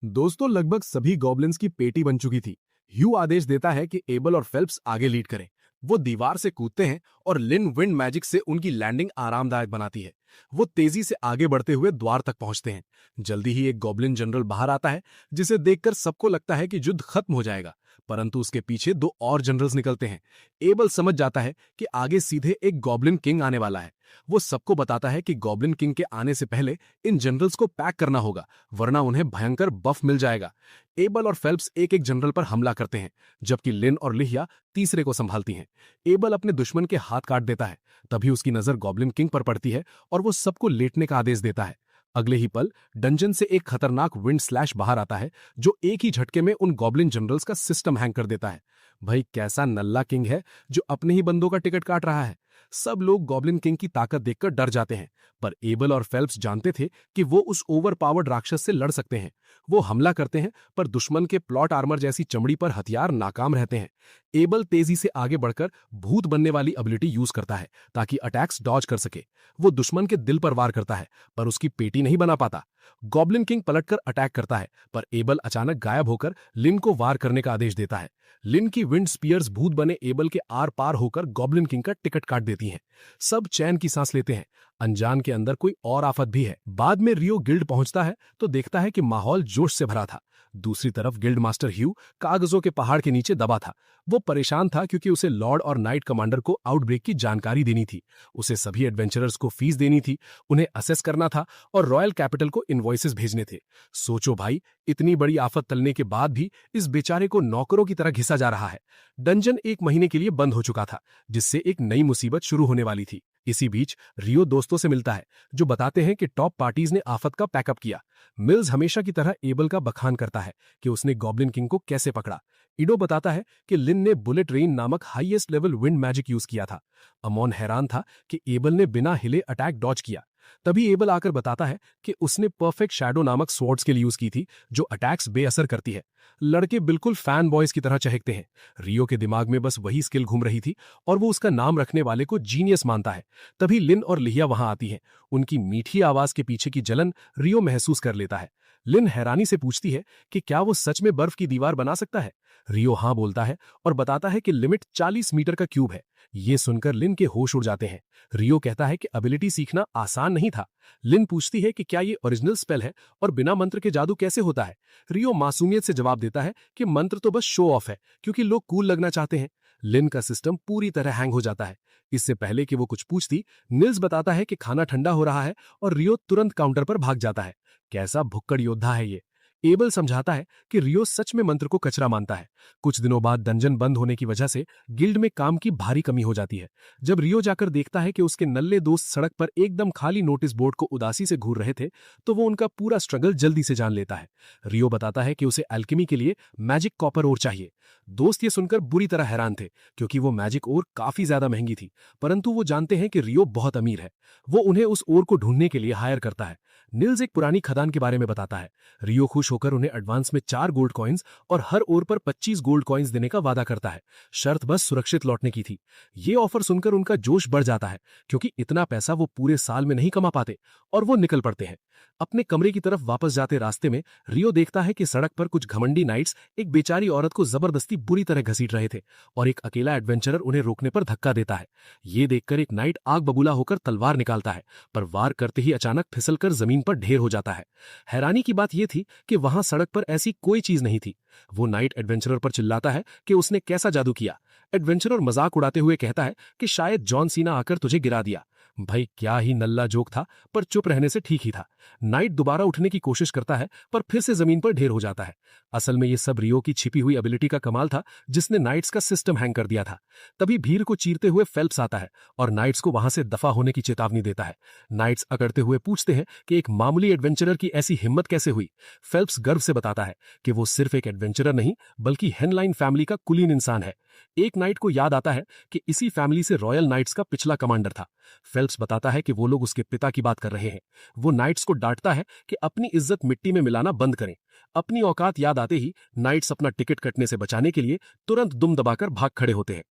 दोस्तों, लगभग सभी गॉब्लिन्स की पेटी बन चुकी थी। ह्यू आदेश देता है कि एबल और फेल्प्स आगे लीड करें। वो दीवार से कूदते हैं और लिन विंड मैजिक से उनकी लैंडिंग आरामदायक बनाती है। वो तेजी से आगे बढ़ते हुए द्वार तक पहुंचते हैं। जल्दी ही एक गॉब्लिन जनरल बाहर आता है, जिसे देखकर सबको लगता है कि युद्ध खत्म हो जाएगा, परंतु उसके पीछे 2 और जनरल्स निकलते हैं। एबल समझ जाता है कि आगे सीधे एक गॉब्लिन किंग आने वाला है। वो सबको बताता है कि गॉब्लिन किंग के आने से पहले इन जनरल्स को पैक करना होगा, वरना उन्हें भयंकर बफ मिल जाएगा। एबल और फेल्प्स एक एक जनरल पर हमला करते हैं, जबकि लिन और लिहिया तीसरे को संभालती हैं। एबल अपने दुश्मन के हाथ काट देता है। तभी उसकी नजर गॉब्लिन किंग पर पड़ती है और वो सबको लेटने का आदेश देता है। अगले ही पल डंजन से एक खतरनाक विंड स्लैश बाहर आता है, जो एक ही झटके में उन गॉब्लिन जनरल्स का सिस्टम हैंग कर देता है। भाई, कैसा नल्ला किंग है जो अपने ही बंदों का टिकट काट रहा है। सब लोग गॉब्लिन किंग की ताकत देखकर डर जाते हैं, पर एबल और फेल्प्स जानते थे कि वो उस ओवर पावर्ड राक्षस से लड़ सकते हैं। वो हमला करते हैं, पर दुश्मन के प्लॉट आर्मर जैसी चमड़ी पर हथियार नाकाम रहते हैं। एबल तेजी से आगे बढ़कर भूत बनने वाली एबिलिटी यूज करता है, ताकि अटैक्स डॉज कर सके। वो दुश्मन के दिल पर वार करता है, पर उसकी पेटी नहीं बना पाता। गॉब्लिन किंग पलटकर अटैक करता है, पर एबल अचानक गायब होकर लिन को वार करने का आदेश देता है। लिन की विंड स्पीयर्स भूत बने एबल के आर पार होकर गॉब्लिन किंग का टिकट काट देती हैं। सब चैन की सांस लेते हैं। अनजान के अंदर कोई और आफत भी है। बाद में रियो गिल्ड पहुंचता है तो देखता है कि माहौल जोश से भरा था। दूसरी तरफ गिल्ड मास्टर ह्यू कागजों के पहाड़ के नीचे दबा था। वो परेशान था, क्योंकि उसे लॉर्ड और नाइट कमांडर को आउटब्रेक की जानकारी देनी थी। उसे सभी एडवेंचरर्स को फीस देनी थी, उन्हें असेस करना था और रॉयल कैपिटल को इनवॉइसेस भेजने थे। सोचो भाई, इतनी बड़ी आफत टलने के बाद भी इस बेचारे को नौकरों की तरह घिसा जा रहा है। डंजन 1 महीने के लिए बंद हो चुका था, जिससे एक नई मुसीबत शुरू होने वाली थी। इसी बीच रियो दोस्तों से मिलता है, जो बताते हैं कि टॉप पार्टीज ने आफत का पैकअप किया। मिल्स हमेशा की तरह एबल का बखान करता है कि उसने गॉब्लिन किंग को कैसे पकड़ा। इडो बताता है कि लिन ने बुलेट रेन नामक highest level wind magic use किया था। अमोन हैरान था कि एबल ने बिना हिले अटैक डॉज किया। तभी एबल आकर बताता है कि उसने परफेक्ट शैडो नामक स्वॉर्ड स्किल यूज की थी, जो अटैक्स बेअसर करती है। लड़के बिल्कुल फैन बॉयज की तरह चहकते हैं। रियो के दिमाग में बस वही स्किल घूम रही थी और वो उसका नाम रखने वाले को जीनियस मानता है। तभी लिन और लिहिया वहां आती हैं। उनकी मीठी आवाज के पीछे की जलन रियो महसूस कर लेता है। लिन हैरानी से पूछती है कि क्या वो सच में बर्फ की दीवार बना सकता है। रियो हाँ बोलता है और बताता है कि लिमिट 40 मीटर का क्यूब है। ये सुनकर लिन के होश उड़ जाते हैं। रियो कहता है कि एबिलिटी सीखना आसान नहीं था। लिन पूछती है कि क्या ये ओरिजिनल स्पेल है और बिना मंत्र के जादू कैसे होता है। रियो मासूमियत से जवाब देता है कि मंत्र तो बस शो ऑफ है, क्योंकि लोग कूल लगना चाहते हैं। लिन का सिस्टम पूरी तरह हैंग हो जाता है। इससे पहले कि वो कुछ पूछती, निल्स बताता है कि खाना ठंडा हो रहा है और रियो तुरंत काउंटर पर भाग जाता है। कैसा भुक्कड़ योद्धा है ये। एबल समझाता है कि रियो सच में मंत्र को कचरा मानता है। कुछ दिनों बाद डंजन बंद होने की वजह से गिल्ड में काम की भारी कमी हो जाती है। जब रियो जाकर देखता है कि उसके नल्ले दोस्त सड़क पर एकदम खाली नोटिस बोर्ड को उदासी से घूर रहे थे, तो वो उनका पूरा स्ट्रगल जल्दी से जान लेता है। रियो बताता है कि उसे एल्केमी के लिए मैजिक कॉपर ओर चाहिए। दोस्त ये सुनकर बुरी तरह हैरान थे, क्योंकि वो मैजिक ओर काफी ज्यादा महंगी थी, परंतु वो जानते हैं कि रियो बहुत अमीर है। वो उन्हें उस ओर को ढूंढने के लिए हायर करता है। निल्स एक पुरानी खदान के बारे में बताता है। रियो खुश होकर उन्हें एडवांस में 4 गोल्ड कॉइन्स और हर ओर पर 25 गोल्ड कॉइन्स देने का वादा करता है। शर्त बस सुरक्षित लौटने की थी। ये ऑफर सुनकर उनका जोश बढ़ जाता है, क्योंकि इतना पैसा वो पूरे साल में नहीं कमा पाते, और वो निकल पड़ते हैं। अपने कमरे की तरफ वापस जाते रास्ते में रियो देखता है कि सड़क पर कुछ घमंडी नाइट्स एक बेचारी औरत को जबरदस्ती बुरी तरह घसीट रहे थे, और एक अकेला एडवेंचरर उन्हें रोकने पर धक्का देता है। ये देखकर एक नाइट आग बबूला होकर तलवार निकालता है, पर वार करते ही अचानक फिसलकर जमीन पर ढेर हो जाता है। हैरानी की बात यह थी कि वहां सड़क पर ऐसी कोई चीज नहीं थी। वो नाइट एडवेंचरर पर चिल्लाता है कि उसने कैसा जादू किया। एडवेंचरर मजाक उड़ाते हुए कहता है कि शायद जॉन सीना आकर तुझे गिरा दिया। भाई क्या ही नल्ला जोक था, पर चुप रहने से ठीक ही था। नाइट दोबारा उठने की कोशिश करता है, पर फिर से जमीन पर ढेर हो जाता है। असल में ये सब रियो की छिपी हुई एबिलिटी का कमाल था, जिसने नाइट्स का सिस्टम हैंग कर दिया था। तभी भीड़ को चीरते हुए फेल्प्स आता है और नाइट्स को वहां से दफा होने की चेतावनी देता है। नाइट्स अकड़ते हुए पूछते हैं कि एक मामूली एडवेंचरर की ऐसी हिम्मत कैसे हुई। फेल्प्स गर्व से बताता है कि वो सिर्फ एक एडवेंचरर नहीं, बल्कि हेनलाइन फैमिली का कुलीन इंसान है। एक नाइट को याद आता है कि इसी फैमिली से रॉयल नाइट्स का पिछला कमांडर था। फेल्प्स बताता है कि वो लोग उसके पिता की बात कर रहे हैं। वो नाइट्स को डांटता है कि अपनी इज्जत मिट्टी में मिलाना बंद करें। अपनी औकात याद आते ही नाइट्स अपना टिकट कटने से बचाने के लिए तुरंत दुम दबाकर भाग खड़े होते हैं।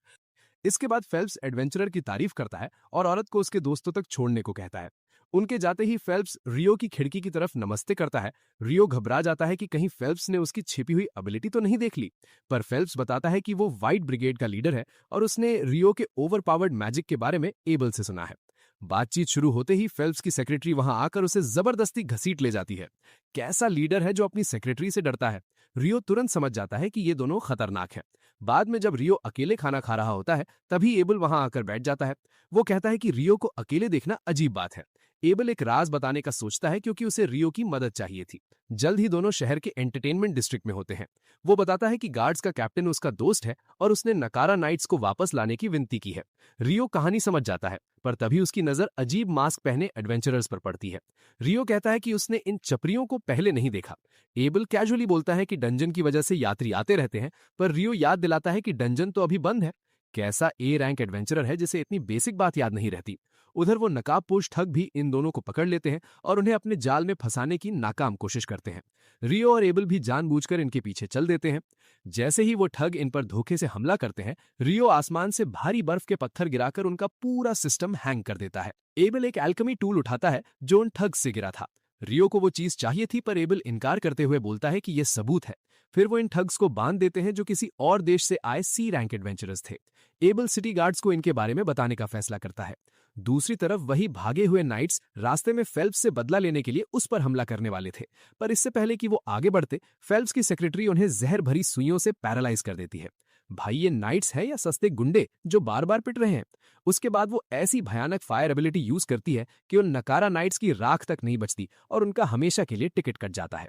इसके बाद फेल्प्स एडवेंचरर की तारीफ करता है और औरत को उसके दोस्तों तक छोड़ने को कहता है। उनके जाते ही फेल्प्स रियो की खिड़की की तरफ नमस्ते करता है। रियो घबरा जाता है कि कहीं फेल्प्स ने उसकी छिपी हुई एबिलिटी तो नहीं देख ली, पर फेल्प्स बताता है कि वो व्हाइट ब्रिगेड का लीडर है और उसने रियो के ओवरपावर्ड मैजिक के बारे में एबल से सुना है। बातचीत शुरू होते ही फेल्प्स की सेक्रेटरी वहां आकर उसे जबरदस्ती घसीट ले जाती है। कैसा लीडर है जो अपनी सेक्रेटरी से डरता है। रियो तुरंत समझ जाता है कि ये दोनों खतरनाक हैं। बाद में जब रियो अकेले खाना खा रहा होता है, तभी एबल वहां आकर बैठ जाता है। वो कहता है कि रियो को अकेले देखना अजीब बात है। एबल एक राज बताने का सोचता है, क्योंकि उसे रियो की मदद चाहिए थी। जल्द ही दोनों शहर के एंटरटेनमेंट डिस्ट्रिक्ट में होते हैं। वो बताता है कि गार्ड्स का कैप्टन उसका दोस्त है और उसने नकारा नाइट्स को वापस लाने की विनती की है। रियो कहानी समझ जाता है, पर तभी उसकी नजर अजीब मास्क पहने एडवेंचरर्स पर पड़ती है। रियो कहता है कि उसने इन चपरियों को पहले नहीं देखा। एबल कैजुअली बोलता है कि डंजन की वजह से यात्री आते रहते हैं, पर रियो याद दिलाता है कि डंजन तो अभी बंद है। कैसा ए रैंक एडवेंचरर है जिसे इतनी बेसिक बात याद नहीं रहती। उधर वो नकाबपोश ठग भी इन दोनों को पकड़ लेते हैं और उन्हें अपने जाल में फंसाने की नाकाम कोशिश करते हैं। रियो और एबल भी जानबूझकर इनके पीछे चल देते हैं। जैसे ही वो ठग इन पर धोखे से हमला करते हैं, रियो आसमान से भारी बर्फ के पत्थर गिराकर उनका पूरा सिस्टम हैंग कर देता है। एबल एक एल्केमी टूल उठाता है जो उन ठग से गिरा था। रियो को वो चीज चाहिए थी, पर एबल इनकार करते हुए बोलता है कि यह सबूत है। फिर वो इन ठग्स को बांध देते हैं जो किसी और देश से आए सी रैंक एडवेंचरर्स थे। एबल सिटी गार्ड्स को इनके बारे में बताने का फैसला करता है। दूसरी तरफ वही भागे हुए नाइट्स रास्ते में फेल्प्स से बदला लेने के लिए उस पर हमला करने वाले थे, पर इससे पहले कि वो आगे बढ़ते, फेल्प्स की सेक्रेटरी उन्हें जहर भरी सुइयों से पैरालाइज कर देती है। भाई ये नाइट्स है या सस्ते गुंडे जो बार बार पिट रहे हैं। उसके बाद वो ऐसी भयानक फायर एबिलिटी यूज करती है कि उन नकारा नाइट्स की राख तक नहीं बचती और उनका हमेशा के लिए टिकट कट जाता है।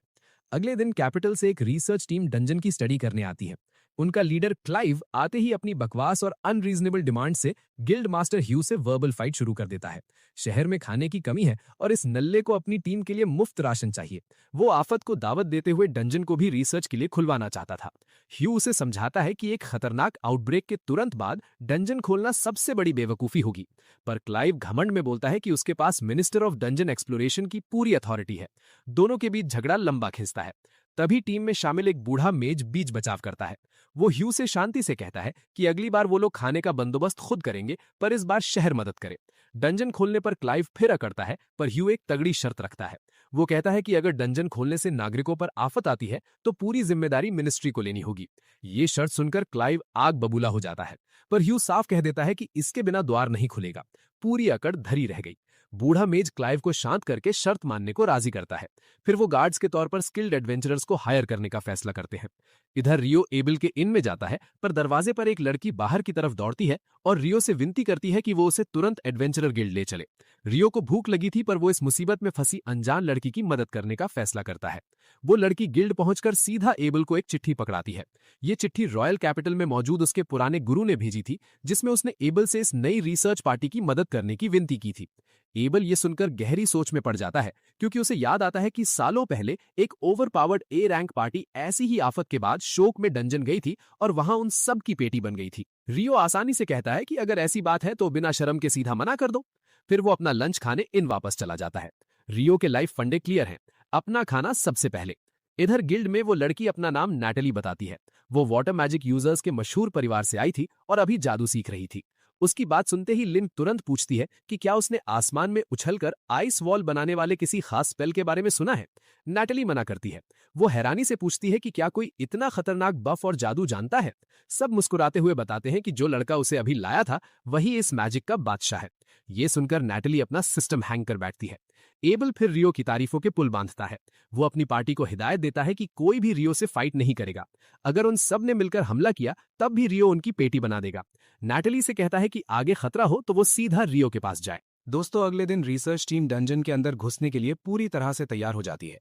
अगले दिन कैपिटल से एक रिसर्च टीम डंजन की स्टडी करने आती है। उनका लीडर क्लाइव आते ही अपनी बकवास और अनरीजनेबल डिमांड से गिल्ड मास्टर ह्यू से वर्बल फाइट शुरू कर देता है। शहर में खाने की कमी है और इस नल्ले को अपनी टीम के लिए मुफ्त राशन चाहिए। वो आफत को दावत देते हुए डंजन को भी रिसर्च के लिए खुलवाना चाहता था। ह्यू उसे समझाता है कि एक खतरनाक आउटब्रेक के तुरंत बाद डंजन खोलना सबसे बड़ी बेवकूफी होगी, पर क्लाइव घमंड में बोलता है कि उसके पास मिनिस्टर ऑफ डंजन एक्सप्लोरेशन की पूरी अथॉरिटी है। दोनों के बीच झगड़ा लंबा खिंचता है। तभी टीम में शामिल एक बूढ़ा मेज बीच बचाव करता है। वो ह्यू से शांति से कहता है कि अगली बार वो लोग खाने का बंदोबस्त खुद करेंगे, पर इस बार शहर मदद करे। डंजन खोलने पर क्लाइव फिर अकड़ता है, पर ह्यू एक तगड़ी शर्त रखता है। वो कहता है कि अगर डंजन खोलने से नागरिकों पर आफत आती है तो पूरी जिम्मेदारी मिनिस्ट्री को लेनी होगी। ये शर्त सुनकर क्लाइव आग बबूला हो जाता है, पर ह्यू साफ कह देता है कि इसके बिना द्वार नहीं खुलेगा। पूरी अकड़ धरी रह गई। बूढ़ा मेज क्लाइव को शांत करके शर्त मानने को राजी करता है। फिर वो गार्ड्स के तौर पर स्किल्ड एडवेंचरर्स को हायर करने का फैसला करते हैं। इधर रियो एबल के इन में जाता है, पर दरवाजे पर एक लड़की बाहर की तरफ दौड़ती है और रियो से विनती करती है कि वो उसे तुरंत एडवेंचरर गिल्ड ले चले। रियो को भूख लगी थी, पर वो इस मुसीबत में फंसी अनजान लड़की की मदद करने का फैसला करता है। वो लड़की गिल्ड पहुंचकर सीधा एबल को एक चिट्ठी पकड़ाती है। ये चिट्ठी रॉयल कैपिटल में मौजूद उसके पुराने गुरु ने भेजी थी, जिसमें उसने एबल से इस नई रिसर्च पार्टी की मदद करने की विनती की थी। एबल ये सुनकर गहरी सोच में पड़ जाता है, क्योंकि उसे याद आता है कि सालों पहले एक ओवरपावर्ड ए रैंक पार्टी ऐसी ही आफत के बाद शोक में डंजन गई थी और वहां उन सब की पेटी बन गई थी। रियो आसानी से कहता है कि अगर ऐसी बात है तो बिना शर्म के सीधा मना कर दो। फिर वो अपना लंच खाने इन वापस चला जाता है। रियो के लाइफ फंडे क्लियर हैं, अपना खाना सबसे पहले। इधर गिल्ड में वो लड़की अपना नाम नैटली बताती है। वो वाटर मैजिक यूजर्स के मशहूर परिवार से आई थी और अभी जादू सीख रही थी। उसकी बात सुनते ही लिन तुरंत पूछती है कि क्या उसने आसमान में उछलकर आइस वॉल बनाने वाले किसी खास स्पेल के बारे में सुना है। नैटली मना करती है। वो हैरानी से पूछती है कि क्या कोई इतना खतरनाक बफ और जादू जानता है। सब मुस्कुराते हुए बताते हैं कि जो लड़का उसे अभी लाया था वही इस मैजिक का बादशाह है। ये सुनकर नैटली अपना सिस्टम हैंग कर बैठती है। एबल फिर रियो की तारीफों के पुल बांधता है। वो अपनी पार्टी को हिदायत देता है कि कोई भी रियो से फाइट नहीं करेगा। अगर उन सब ने मिलकर हमला किया तब भी रियो उनकी पेटी बना देगा। नैटली से कहता है कि आगे खतरा हो तो वो सीधा रियो के पास जाए। दोस्तों, अगले दिन रिसर्च टीम डंजन के अंदर घुसने के लिए पूरी तरह से तैयार हो जाती है।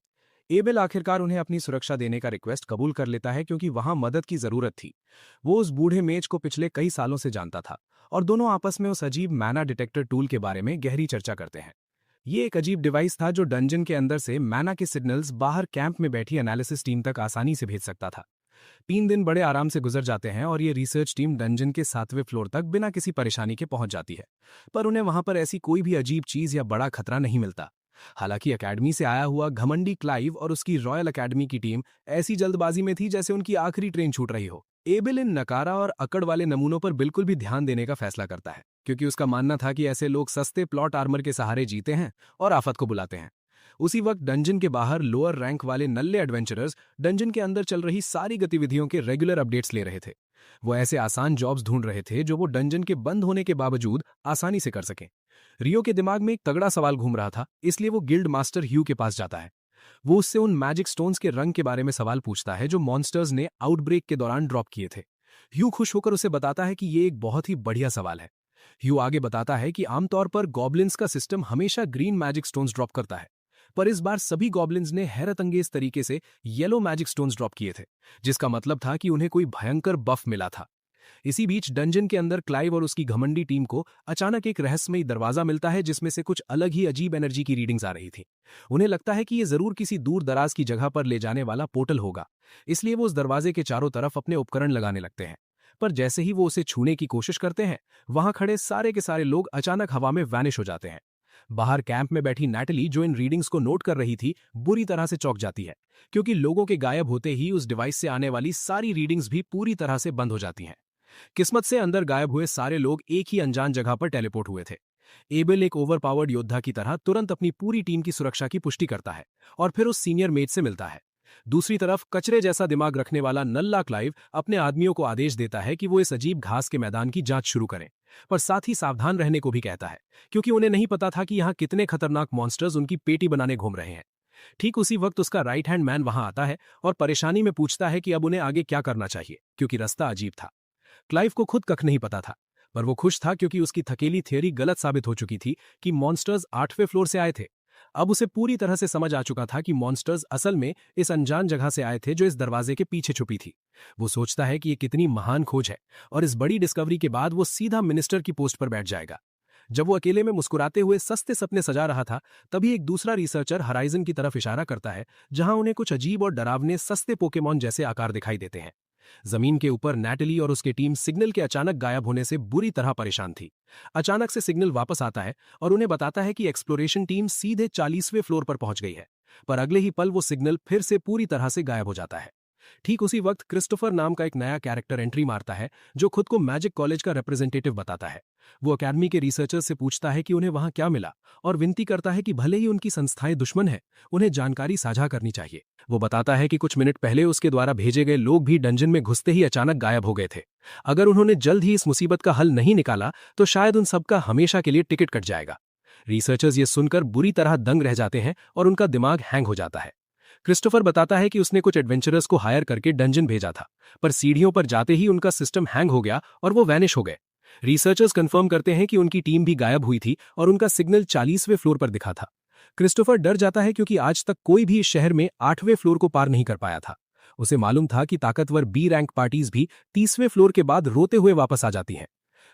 एबल आखिरकार उन्हें अपनी सुरक्षा देने का रिक्वेस्ट कबूल कर लेता है, क्योंकि वहां मदद की जरूरत थी। वो उस बूढ़े मेज को पिछले कई सालों से जानता था और दोनों आपस में उस अजीब मैना डिटेक्टर टूल के बारे में गहरी चर्चा करते हैं। ये एक अजीब डिवाइस था जो डंजन के अंदर से मैना के सिग्नल्स बाहर कैंप में बैठी एनालिसिस टीम तक आसानी से भेज सकता था। 3 दिन बड़े आराम से गुजर जाते हैं और ये रिसर्च टीम डंजन के 7वें फ्लोर तक बिना किसी परेशानी के पहुंच जाती है, पर उन्हें वहां पर ऐसी कोई भी अजीब चीज या बड़ा खतरा नहीं मिलता। हालांकि एकेडमी से आया हुआ घमंडी क्लाइव और उसकी रॉयल एकेडमी की टीम ऐसी जल्दबाजी में थी जैसे उनकी आखिरी ट्रेन छूट रही हो। एबल इन नकारा और अकड़ वाले नमूनों पर बिल्कुल भी ध्यान देने का फैसला करता है, क्योंकि उसका मानना था कि ऐसे लोग सस्ते प्लॉट आर्मर के सहारे जीते हैं और आफत को बुलाते हैं। उसी वक्त डंजन के बाहर लोअर रैंक वाले नल्ले एडवेंचरर्स डंजन के अंदर चल रही सारी गतिविधियों के रेगुलर अपडेट्स ले रहे थे। वो ऐसे आसान जॉब्स ढूंढ रहे थे जो वो डंजन के बंद होने के बावजूद आसानी से कर सकें। रियो के दिमाग में एक तगड़ा सवाल घूम रहा था, इसलिए वो गिल्ड मास्टर ह्यू के पास जाता है। वो उससे उन मैजिक स्टोन्स के रंग के बारे में सवाल पूछता है जो मॉन्स्टर्स ने आउटब्रेक के दौरान ड्रॉप किए थे। ह्यू खुश होकर उसे बताता है कि ये एक बहुत ही बढ़िया सवाल है। ह्यू आगे बताता है कि आमतौर पर गॉब्लिन्स का सिस्टम हमेशा ग्रीन मैजिक स्टोन्स ड्रॉप करता है, पर इस बार सभी गॉब्लिन्स ने हैरतअंगेज तरीके से येलो मैजिक स्टोन्स ड्रॉप किए थे, जिसका मतलब था कि उन्हें कोई भयंकर बफ मिला था। इसी बीच डंजन के अंदर क्लाइव और उसकी घमंडी टीम को अचानक एक रहस्यमयी दरवाजा मिलता है, जिसमें से कुछ अलग ही अजीब एनर्जी की रीडिंग्स आ रही थी। उन्हें लगता है कि ये जरूर किसी दूर दराज की जगह पर ले जाने वाला पोर्टल होगा, इसलिए वो उस दरवाजे के चारों तरफ अपने उपकरण लगाने लगते हैं। पर जैसे ही वो उसे छूने की कोशिश करते हैं, वहां खड़े सारे के सारे लोग अचानक हवा में वैनिश हो जाते हैं। बाहर कैंप में बैठी नैटली, जो इन रीडिंग्स को नोट कर रही थी, बुरी तरह से चौंक जाती है, क्योंकि लोगों के गायब होते ही उस डिवाइस से आने वाली सारी रीडिंग्स भी पूरी तरह से बंद हो जाती हैं। किस्मत से अंदर गायब हुए सारे लोग एक ही अनजान जगह पर टेलीपोर्ट हुए थे। एबल एक ओवरपावर्ड योद्धा की तरह तुरंत अपनी पूरी टीम की सुरक्षा की पुष्टि करता है और फिर उस सीनियर मेट से मिलता है। दूसरी तरफ कचरे जैसा दिमाग रखने वाला नल्ला क्लाइव अपने आदमियों को आदेश देता है कि वो इस अजीब घास के मैदान की जांच शुरू करें, पर साथ ही सावधान रहने को भी कहता है, क्योंकि उन्हें नहीं पता था कि यहाँ कितने खतरनाक मॉन्स्टर्स उनकी पेटी बनाने घूम रहे हैं। ठीक उसी वक्त उसका राइट हैंड मैन वहां आता है और परेशानी में पूछता है कि अब उन्हें आगे क्या करना चाहिए, क्योंकि रास्ता अजीब था। क्लाइव को खुद कख नहीं पता था, पर वो खुश था क्योंकि उसकी थकेली थियरी गलत साबित हो चुकी थी कि मॉन्स्टर्स 8वें फ्लोर से आए थे। अब उसे पूरी तरह से समझ आ चुका था कि मॉन्स्टर्स असल में इस अनजान जगह से आए थे जो इस दरवाजे के पीछे छुपी थी। वो सोचता है कि ये कितनी महान खोज है और इस बड़ी डिस्कवरी के बाद वो सीधा मिनिस्टर की पोस्ट पर बैठ जाएगा। जब वो अकेले में मुस्कुराते हुए सस्ते सपने सजा रहा था, तभी एक दूसरा रिसर्चर हराइजन की तरफ इशारा करता है, जहां उन्हें कुछ अजीब और डरावने सस्ते पोकेमॉन जैसे आकार दिखाई देते हैं। जमीन के ऊपर नैटली और उसकी टीम सिग्नल के अचानक गायब होने से बुरी तरह परेशान थी। अचानक से सिग्नल वापस आता है और उन्हें बताता है कि एक्सप्लोरेशन टीम सीधे 40वें फ्लोर पर पहुंच गई है, पर अगले ही पल वो सिग्नल फिर से पूरी तरह से गायब हो जाता है। ठीक उसी वक्त क्रिस्टोफर नाम का एक नया कैरेक्टर एंट्री मारता है, जो खुद को मैजिक कॉलेज का रिप्रेजेंटेटिव बताता है। वो अकेडमी के रिसर्चर्स से पूछता है कि उन्हें वहां क्या मिला और विनती करता है कि भले ही उनकी संस्थाएं दुश्मन है, उन्हें जानकारी साझा करनी चाहिए। वो बताता है कि कुछ मिनट पहले उसके द्वारा भेजे गए लोग भी डंजन में घुसते ही अचानक गायब हो गए थे। अगर उन्होंने जल्द ही इस मुसीबत का हल नहीं निकाला तो शायद उन सबका हमेशा के लिए टिकट कट जाएगा। रिसर्चर्स ये सुनकर बुरी तरह दंग रह जाते हैं और उनका दिमाग हैंग हो जाता है। क्रिस्टोफर बताता है कि उसने कुछ एडवेंचरर्स को हायर करके डंजन भेजा था, पर सीढ़ियों पर जाते ही उनका सिस्टम हैंग हो गया और वो वैनिश हो गए। रिसर्चर्स कंफर्म करते हैं कि उनकी टीम भी गायब हुई थी और उनका सिग्नल 40वें फ्लोर पर दिखा था। क्रिस्टोफर डर जाता है क्योंकि आज तक कोई भी इस शहर में 8वें फ्लोर को पार नहीं कर पाया था। उसे मालूम था कि ताकतवर बी रैंक पार्टीज भी 30वें फ्लोर के बाद रोते हुए वापस आ जाती हैं।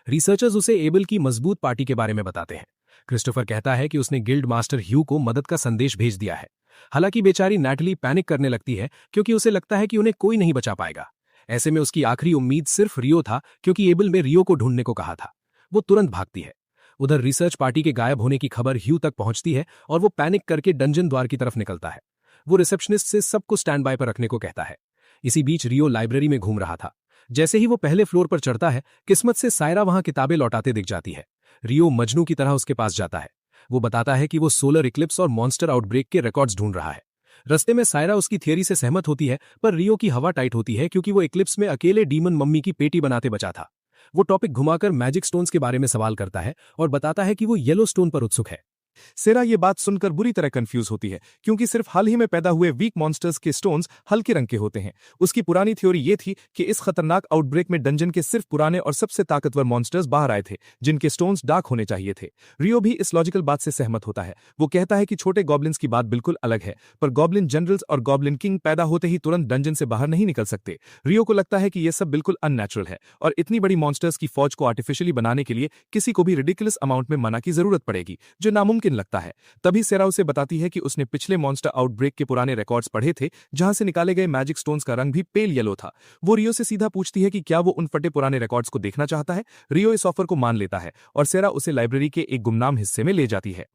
रिसर्चर्स उसे एबल की मजबूत पार्टी के बारे में बताते हैं। क्रिस्टोफर कहता है कि उसने गिल्ड मास्टर ह्यू को मदद का संदेश भेज दिया है। हालांकि बेचारी नैटली पैनिक करने लगती है क्योंकि उसे लगता है कि उन्हें कोई नहीं बचा पाएगा। ऐसे में उसकी आखिरी उम्मीद सिर्फ रियो था, क्योंकि एबल में रियो को ढूंढने को कहा था। वो तुरंत भागती है। उधर रिसर्च पार्टी के गायब होने की खबर ह्यू तक पहुंचती है और वो पैनिक करके डंजन द्वार की तरफ निकलता है। वो रिसेप्शनिस्ट से सबको स्टैंड बाय पर रखने को कहता है। इसी बीच रियो लाइब्रेरी में घूम रहा था। जैसे ही वो पहले फ्लोर पर चढ़ता है, किस्मत से सायरा वहां किताबें लौटाते दिख जाती है। रियो मजनू की तरह उसके पास जाता है। वो बताता है कि वो सोलर इक्लिप्स और मॉन्स्टर आउटब्रेक के रिकॉर्ड्स ढूंढ रहा है। रस्ते में सायरा उसकी थियरी से सहमत होती है, पर रियो की हवा टाइट होती है क्योंकि वो इक्लिप्स में अकेले डीमन मम्मी की पेटी बनाते बचा था। वो टॉपिक घुमाकर मैजिक स्टोन्स के बारे में सवाल करता है और बताता है कि वो येलो स्टोन पर उत्सुक है। सेरा ये बात सुनकर बुरी तरह कंफ्यूज होती है, क्योंकि सिर्फ हाल ही में पैदा हुए वीक मॉन्स्टर्स के स्टोन्स हल्के रंग के होते हैं। उसकी पुरानी थ्योरी ये थी कि इस खतरनाक आउटब्रेक में डंजन के सिर्फ पुराने और सबसे ताकतवर मॉन्स्टर्स बाहर आए थे, जिनके स्टोन्स डार्क होने चाहिए थे। रियो भी इस लॉजिकल बात से सहमत होता है। वो कहता है कि छोटे गॉब्लिन्स की बात बिल्कुल अलग है, पर गॉब्लिन जनरल्स और गॉब्लिन किंग पैदा होते ही तुरंत डंजन से बाहर नहीं निकल सकते। रियो को लगता है कि यह सब बिल्कुल अननेचुरल है और इतनी बड़ी मॉन्स्टर्स की फौज को आर्टिफिशियली बनाने के लिए किसी को भी रिडिकुलस अमाउंट में मना की जरूरत पड़ेगी, जो नामुमकिन लगता है। तभी सेरा उसे बताती है कि उसने पिछले मॉन्स्टर आउटब्रेक के पुराने रिकॉर्ड्स पढ़े थे, जहां से निकाले गए मैजिक स्टोन्स का रंग भी पेल येलो था। वो रियो से सीधा पूछती है कि क्या वो उन फटे पुराने रिकॉर्ड्स को देखना चाहता है। रियो इस ऑफर को मान लेता है और सेरा उसे लाइब्रेरी के एक गुमनाम हिस्से में ले जाती है।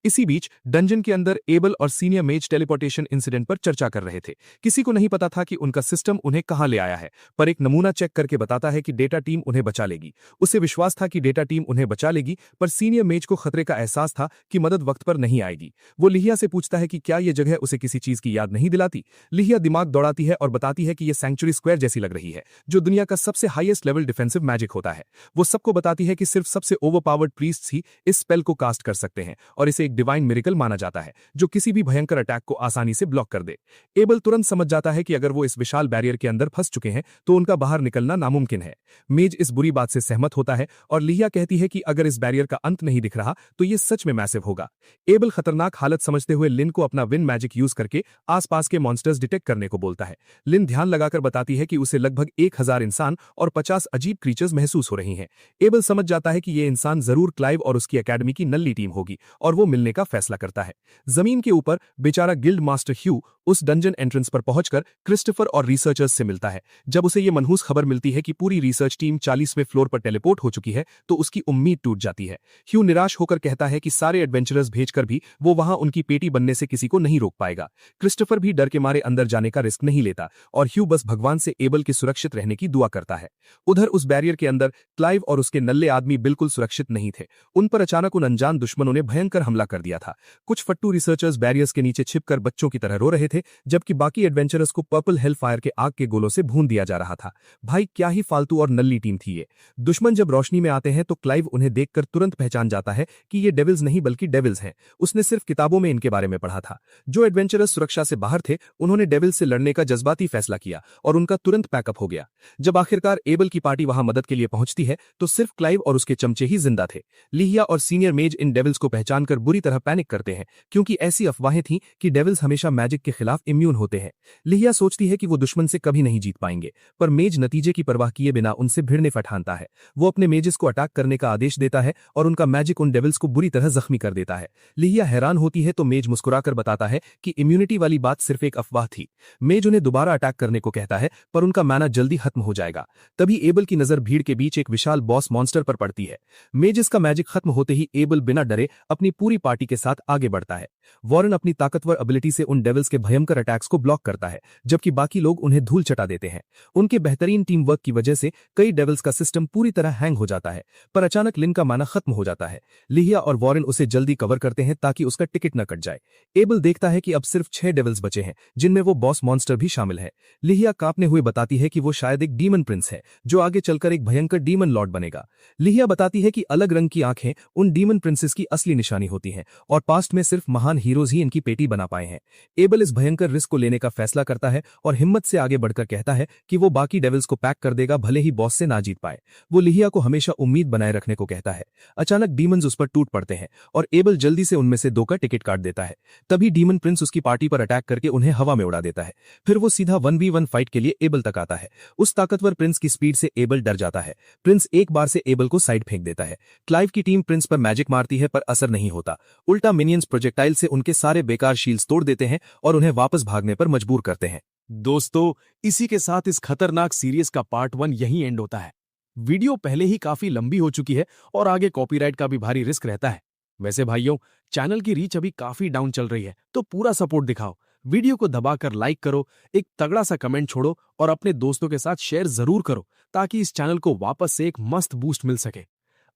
इसी बीच डंजन के अंदर एबल और सीनियर मेज टेलीपोर्टेशन इंसिडेंट पर चर्चा कर रहे थे। किसी को नहीं पता था कि उनका सिस्टम उन्हें कहां ले आया है, पर एक नमूना चेक करके बताता है कि डेटा टीम उन्हें बचा लेगी। उसे विश्वास था कि डेटा टीम उन्हें बचा लेगी, पर सीनियर मेज को खतरे का एहसास था कि मदद वक्त पर नहीं आएगी। वो लिहिया से पूछता है कि क्या यह जगह उसे किसी चीज की याद नहीं दिलाती। लिहिया दिमाग दौड़ाती है और बताती है कि यह सैंक्चुरी स्क्वायर जैसी लग रही है, जो दुनिया का सबसे हाईएस्ट लेवल डिफेंसिव मैजिक होता है। वो सबको बताती है कि सिर्फ सबसे ओवरपावर्ड प्रीस्ट्स ही इस स्पेल को कास्ट कर सकते हैं और इसे एक डिवाइन मिरेकल माना जाता है, जो किसी भी भयंकर अटैक को आसानी से ब्लॉक कर दे। एबल तुरंत समझ जाता है कि अगर वो इस विशाल बैरियर के अंदर फंस चुके हैं तो उनका बाहर निकलना नामुमकिन है। मेज इस बुरी बात से सहमत होता है और लिहिया कहती है कि अगर इस बैरियर का अंत नहीं दिख रहा तो ये सच में मैसिव होगा। एबल खतरनाक हालत समझते हुए लिन को अपना विन मैजिक यूज करके आसपास के मॉन्स्टर्स डिटेक्ट करने को बोलता है। लिन ध्यान लगाकर बताती है कि उसे लगभग 1000 इंसान और 50 अजीब क्रीचर्स महसूस हो रही हैं। एबल समझ जाता है कि ये इंसान जरूर क्लाइव और उसकी एकेडमी की नल्ली टीम होगी और वो मिलने का फैसला करता है। जमीन के ऊपर बेचारा गिल्ड मास्टर ह्यू उस डंजन एंट्रेंस पर पहुंचकर क्रिस्टोफर और रिसर्चर्स से मिलता है। जब उसे ये मनहूस खबर मिलती है कि पूरी रिसर्च टीम 40वें फ्लोर पर टेलीपोर्ट हो चुकी है तो उसकी उम्मीद टूट जाती है। ह्यू निराश होकर कहता है कि सारे एडवेंचरर्स भेजकर भी वो वहां उनकी पेटी बनने से किसी को नहीं रोक पाएगा। क्रिस्टोफर भी डर के मारे अंदर जाने का रिस्क नहीं लेता और ह्यू बस भगवान से एबल के सुरक्षित रहने की दुआ करता है। उधर उस बैरियर के अंदर क्लाइव और उसके नल्ले आदमी बिल्कुल सुरक्षित नहीं थे। उन पर अचानक उन अनजान दुश्मनों ने भयंकर हमला कर दिया था। कुछ फट्टू रिसर्चर्स बैरियर्स के नीचे छिपकर बच्चों की तरह रो रहे थे, थे, जबकि बाकी एडवेंचरर्स को पर्पल हेल फायर के आग के गोलों से भून दिया जा रहा था। भाई क्या ही फालतू और नल्ली टीम थी ये। दुश्मन जब रोशनी में आते हैं तो क्लाइव उन्हें देखकर तुरंत पहचान जाता है कि ये डेविल्स नहीं बल्कि डेविल्स हैं। उसने सिर्फ किताबों में इनके बारे में पढ़ा था। जो एडवेंचरर्स सुरक्षा से बाहर थे, उन्होंने डेविल्स से लड़ने का जज्बाती फैसला किया और उनका तुरंत पैकअप हो गया। जब आखिरकार एबल की पार्टी वहां मदद के लिए पहुंचती है तो सिर्फ क्लाइव और उसके चमचे ही जिंदा थे। लिहिया और सीनियर मेज इन डेविल्स को पहचानकर बुरी तरह पैनिक करते हैं, क्योंकि ऐसी अफवाहें थीं कि डेविल्स हमेशा मैजिक के खिलाफ इम्यून होते हैं। लिहिया सोचती है कि वो दुश्मन से कभी नहीं जीत पाएंगे, पर मेज नतीजे की परवाह किए बिना उनसे भिड़ने फठानता है। वो अपने मेजेस को अटैक करने का आदेश देता है और उनका मैजिक उन डेविल्स को बुरी तरह जख्मी कर देता है। लिहिया हैरान होती है तो मेज मुस्कुराकर बताता है कि इम्यूनिटी वाली बात सिर्फ एक अफवाह थी। मेज उन्हें दोबारा अटैक करने को कहता है, पर उनका मैना जल्दी खत्म हो जाएगा। तभी एबल की नजर भीड़ के बीच एक विशाल बॉस मॉन्स्टर पर पड़ती है। मेजेस का मैजिक खत्म होते ही एबल बिना डरे अपनी पूरी पार्टी के साथ आगे बढ़ता है। वॉरेन अपनी ताकतवर एबिलिटी से उन डेविल्स के भयंकर अटैक्स को ब्लॉक करता है, जबकि बाकी लोग उन्हें धूल चटा देते हैं। उनके बेहतरीन टीम वर्क की वजह से कई डेविल्स का सिस्टम पूरी तरह हैंग हो जाता है, पर अचानक लिन का माना खत्म हो जाता है। लिहिया और वॉरेन उसे जल्दी कवर करते हैं ताकि उसका टिकट न कट जाए। एबल देखता है कि अब सिर्फ 6 डेविल्स बचे हैं, जिनमें वो बॉस मॉन्स्टर भी शामिल है। लिहिया कांपने हुए बताती है कि वो शायद एक डीमन प्रिंस है, जो आगे चलकर एक भयंकर डीमन लॉर्ड बनेगा। लिहिया बताती है कि अलग रंग की आंखें उन डीमन प्रिंसेस की असली निशानी होती हैं और पास्ट में सिर्फ महान हीरोज ही इनकी पेटी बना पाए हैं। एबल इस भयंकर रिस्क को लेने का फैसला करता है और हिम्मत से आगे बढ़कर कहता है कि वो बाकी डेविल्स को पैक कर देगा, भले ही बॉस से ना जीत पाए। वो लिहिया को हमेशा उम्मीद बनाए रखने को कहता है। अचानक डीमंस उस पर टूट पड़ते हैं और एबल जल्दी से उनमें से 2 का टिकट काट देता है। तभी डीमन प्रिंस उसकी पार्टी पर अटैक करके उन्हें हवा में उड़ा देता है। फिर वो सीधा 1v1 फाइट के लिए एबल तक आता है। उस ताकतवर प्रिंस की स्पीड से एबल डर जाता है। प्रिंस एक बार से एबल को साइड फेंक देता है। क्लाइव की टीम प्रिंस पर मैजिक मारती है, पर असर नहीं होता। उल्टा मिनियंस प्रोजेक्टाइल से उनके सारे बेकार शील्ड्स तोड़ देते हैं और उन्हें वापस भागने पर मजबूर करते हैं। दोस्तों, इसी के साथ इस खतरनाक सीरीज का पार्ट 1 यहीं एंड होता है। वीडियो पहले ही काफी लंबी हो चुकी है और आगे कॉपीराइट का भी भारी रिस्क रहता है। वैसे भाइयों, चैनल की रीच अभी काफी डाउन चल रही है, तो पूरा सपोर्ट दिखाओ। वीडियो को दबाकर लाइक करो, एक तगड़ा सा कमेंट छोड़ो और अपने दोस्तों के साथ शेयर जरूर करो, ताकि इस चैनल को वापस से एक मस्त बूस्ट मिल सके।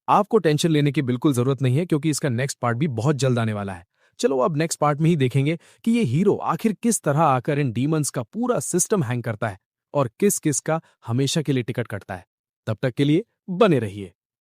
आपको टेंशन लेने की बिल्कुल जरूरत नहीं है, क्योंकि इसका नेक्स्ट पार्ट भी बहुत जल्द आने वाला है। चलो अब नेक्स्ट पार्ट में ही देखेंगे कि ये हीरो आखिर किस तरह आकर इन डीमंस का पूरा सिस्टम हैंग करता है और किस किस का हमेशा के लिए टिकट कटता है। तब तक के लिए बने रहिए।